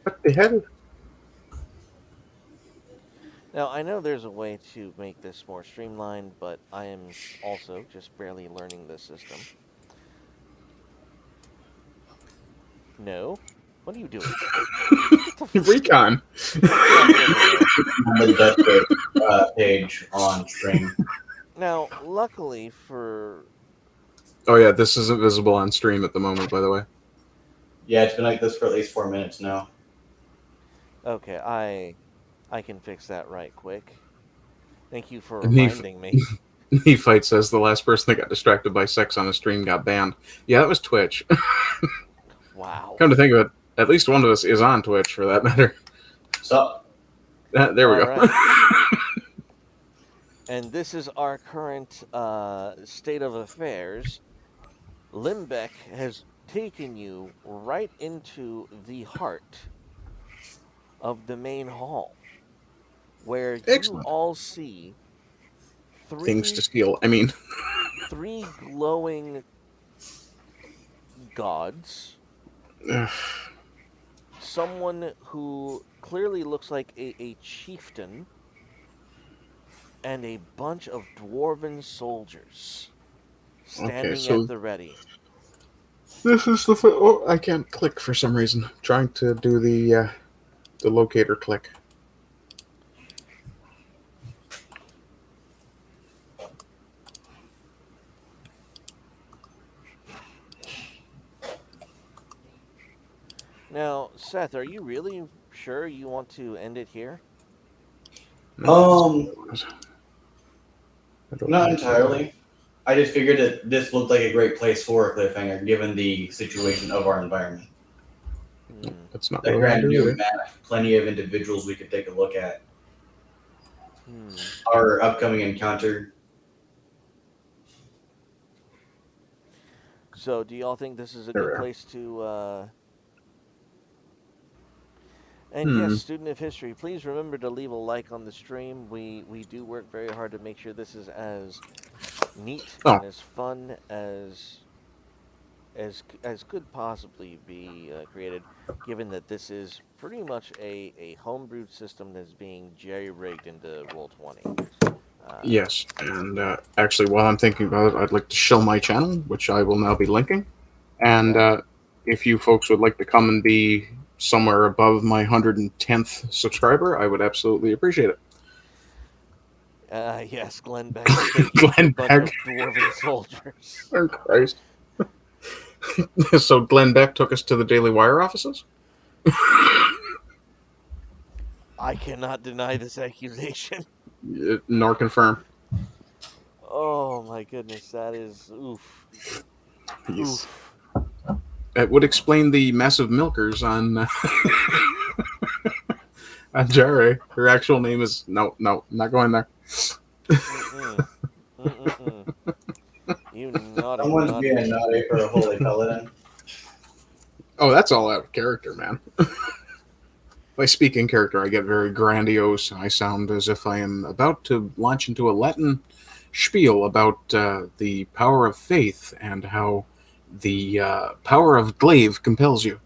What the hell? Now, I know there's a way to make this more streamlined, but I am also just barely learning the system. No? What are you doing? Recon. Yeah, get over there. On the Deathgate page on stream. Now, luckily for... Oh yeah, this isn't visible on stream at the moment, by the way. Yeah, it's been like this for at least 4 minutes now. Okay, I can fix that right quick. Thank you for Neph- reminding me. Nephite says the last person that got distracted by sex on a stream got banned. Yeah, that was Twitch. Wow. Come to think of it, at least one of us is on Twitch, for that matter. So, There we All go. right. And this is our current state of affairs. Limbeck has taken you right into the heart of the main hall, where you Excellent. all see Things to three steal. I mean, three glowing gods. Someone who clearly looks like a chieftain, and a bunch of dwarven soldiers okay, standing at so the ready. This is the. Oh, I can't click for some reason. Trying to do the locator click. Now, Seth, are you really sure you want to end it here? No, Um, I don't Not want to. entirely. I just figured that this looked like a great place for a cliffhanger, given the situation of our environment. Hmm. That's not what The I want grand to do new either. map, plenty of individuals we could take a look at. Hmm. Our upcoming encounter. So, do y'all think this is a There good we are. place to? And yes, Hmm. student of history, please remember to leave a like on the stream. We do work very hard to make sure this is as neat Oh, and as fun as could possibly be created, given that this is pretty much a homebrewed system that's being jerry-rigged into Roll 20. Uh, yes. And actually, while I'm thinking about it, I'd like to show my channel, which I will now be linking. And okay. if you folks would like to come and be somewhere above my 110th subscriber, I would absolutely appreciate it. Yes, Glenn Beck is taking a Glenn bunch Beck. of dwarven soldiers. Oh, Christ. So Glenn Beck took us to the Daily Wire offices? I cannot deny this accusation. Nor confirm. Oh my goodness, that is oof. Yes. Oof. It would explain the massive milkers on on Jerry. Her actual name is no, not going there. Mm-mm. Mm-mm-mm. You naughty, Someone's naughty being naughty people. for a holy paladin. Oh, that's all out of character, man. If I speak in character, I get very grandiose, and I sound as if I am about to launch into a Latin spiel about the power of faith and how the power of glaive compels you.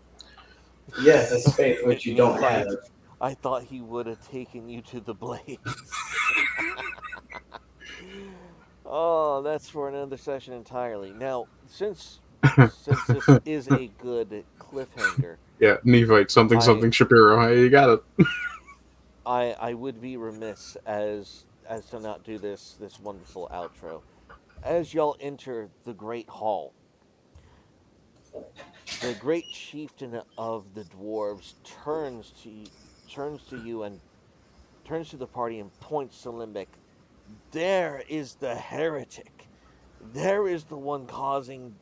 Yes, that's faith, which you don't have. Neophyte, I thought he would have taken you to the blades. Oh, that's for another session entirely. Now, since this is a good cliffhanger, Yeah, Nephite, something, I something, Shapiro. Hey, you got it. I would be remiss as to not do this wonderful outro. As y'all enter the great hall, the great chieftain of the dwarves turns to you and turns to the party and points to Limbic. There is the heretic. There is the one causing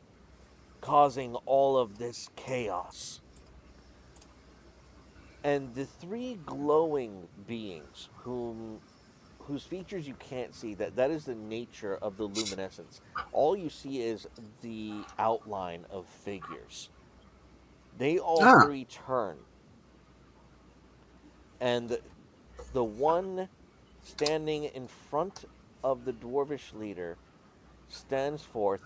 all of this chaos. And the three glowing beings whose features you can't see, that is the nature of the luminescence. All you see is the outline of figures. They all Ah, three turn, and the one standing in front of the dwarvish leader stands forth,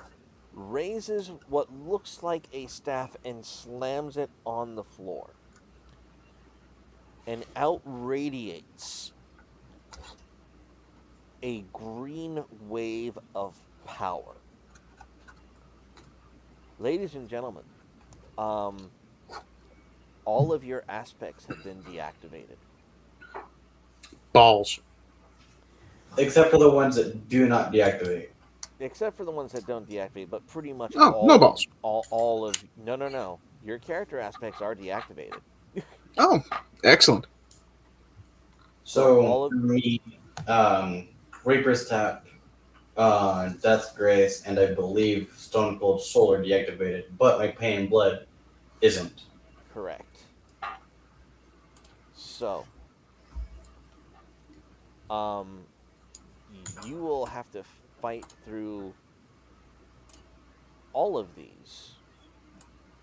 raises what looks like a staff, and slams it on the floor. And out radiates a green wave of power. Ladies and gentlemen, um, all of your aspects have been deactivated. balls. Except for the ones that do not deactivate. Except for the ones that don't deactivate, but pretty much Oh, no balls. all of no. Your character aspects are deactivated. Oh, excellent. So So, all for of me, Reaper's Tap, Death's Grace, and I believe Stone Cold Soul are deactivated, but my Pain and Blood isn't. correct. So, um, you will have to fight through all of these,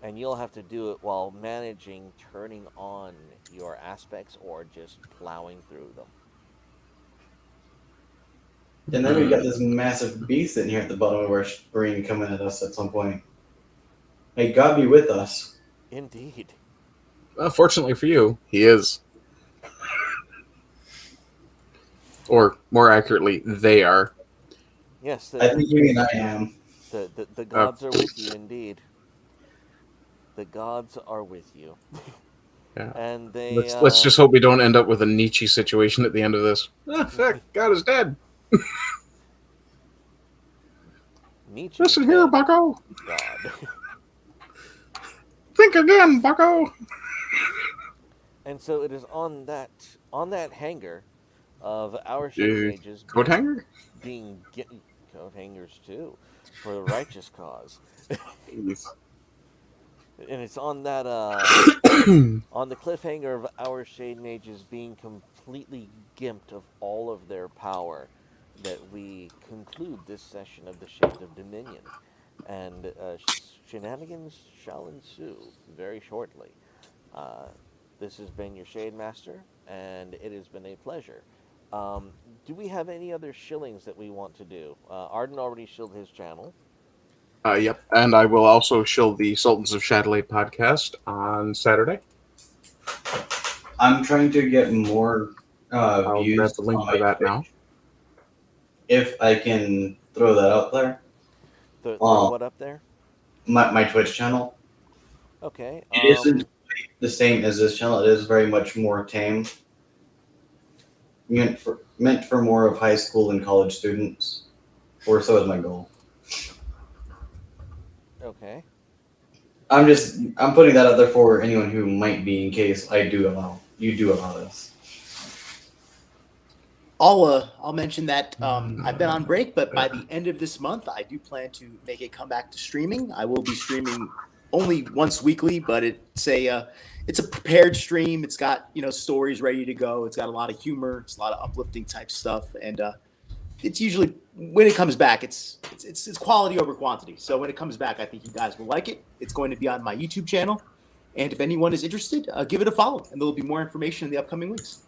and you'll have to do it while managing turning on your aspects or just plowing through them. And then we got this massive beast in here at the bottom of our screen coming at us at some point. May God be with us. Indeed. Fortunately for you, he is. Or, more accurately, they are. Yes, I think you mean I am. the Uh, gods are with you indeed. the gods are with you, Yeah. and they Let's just hope we don't end up with a Nietzsche situation at the end of this. Ah, fuck, God is dead. Nietzsche is Listen here, dead. Bucko. God. Think again, Bucko. And so it is on that hanger of our shade mages Coat hanger? being coat hangers too for the righteous cause. Yes. And it's on that on the cliffhanger of our shade mages being completely gimped of all of their power that we conclude this session of the Shades of Dominion, and shenanigans shall ensue very shortly. Uh, this has been your Shade Master, and it has been a pleasure. Um, do we have any other shillings that we want to do? Arden already shilled his channel. Yep. And I will also show the Sultans of Chatelet podcast on Saturday. I'm trying to get more I'll grab views the link on for my that Twitch. now. If I can throw that out there, Throw what up there? my Twitch channel. Okay. It isn't the same as this channel. It is very much more tame. Meant for more of high school and college students, or so is my goal. Okay. I'm putting that out there for anyone who might be, in case I do allow this. I'll mention that I've been on break, but by the end of this month, I do plan to make a comeback to streaming. I will be streaming only once weekly, but it's a prepared stream. It's got stories ready to go. It's got a lot of humor. It's a lot of uplifting type stuff, and it's usually when it comes back, it's quality over quantity. So when it comes back, I think you guys will like it. It's going to be on my YouTube channel, and if anyone is interested, give it a follow, and there will be more information in the upcoming weeks.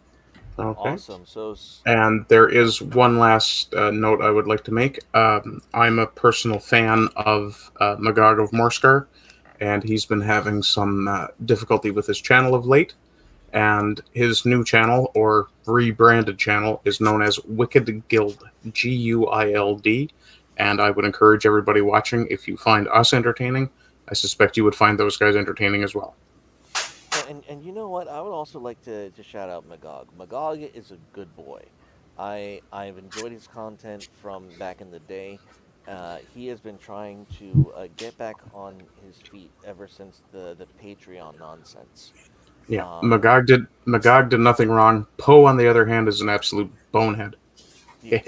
Okay. Awesome. So And there is one last note I would like to make. I'm a personal fan of Magog of Morskar, and he's been having some difficulty with his channel of late. And his new channel, or rebranded channel, is known as Wicked Guild, Guild. And I would encourage everybody watching, if you find us entertaining, I suspect you would find those guys entertaining as well. and you know what? I would also like to shout out Magog. Magog is a good boy. I've enjoyed his content from back in the day. He has been trying to get back on his feet ever since the Patreon nonsense. Yeah, Um, Magog did nothing wrong. Poe, on the other hand, is an absolute bonehead. yeah,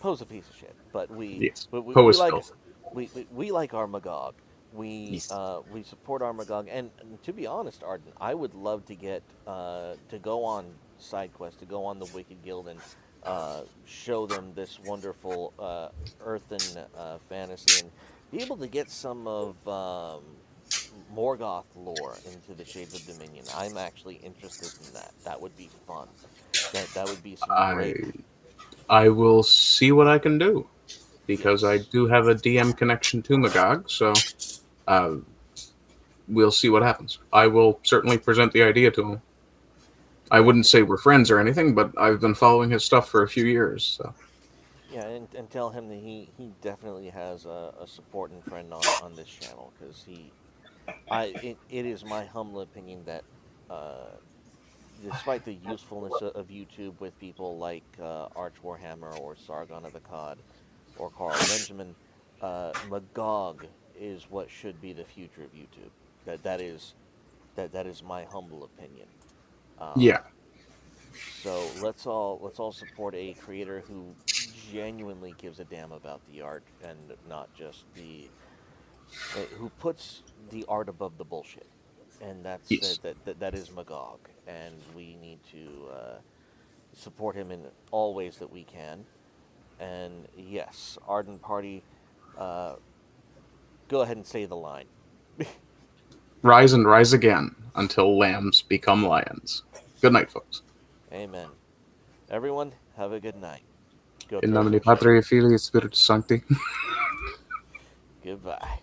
Poe's a piece of shit, but Yes, Poe we is like filth. we like our Magog. Yes. We support our Magog, and to be honest, Arden, I would love to get to go on side quest, to go on the Wicked Guild and show them this wonderful earthen fantasy and be able to get some of Morgoth lore into the Shades of Dominion. I'm actually interested in that. That would be fun. That would be some I great. I will see what I can do, because I Yes. do have a DM connection to Magog, so uh, we'll see what happens. I will certainly present the idea to him. I Yeah, wouldn't say we're friends or anything, but I've been following his stuff for a few years. So yeah, and tell him that he definitely has a support and friend on this channel because it is my humble opinion that uh, despite the usefulness of YouTube with people like Arch Warhammer or Sargon of Akkad or Carl Benjamin, Magog is what should be the future of YouTube. That is my humble opinion. Um, yeah, so let's all support a creator who genuinely gives a damn about the art and not just who puts the art above the bullshit. And yes, that is Magog, and we need to support him in all ways that we can. And yes, Arden Party, uh, go ahead and say the line. rise and rise again until lambs become lions. Good night, folks. Amen. Everyone, have a good night. Go In throw nomine some shade. Patri et Filii et Spiritus Sancti. Goodbye.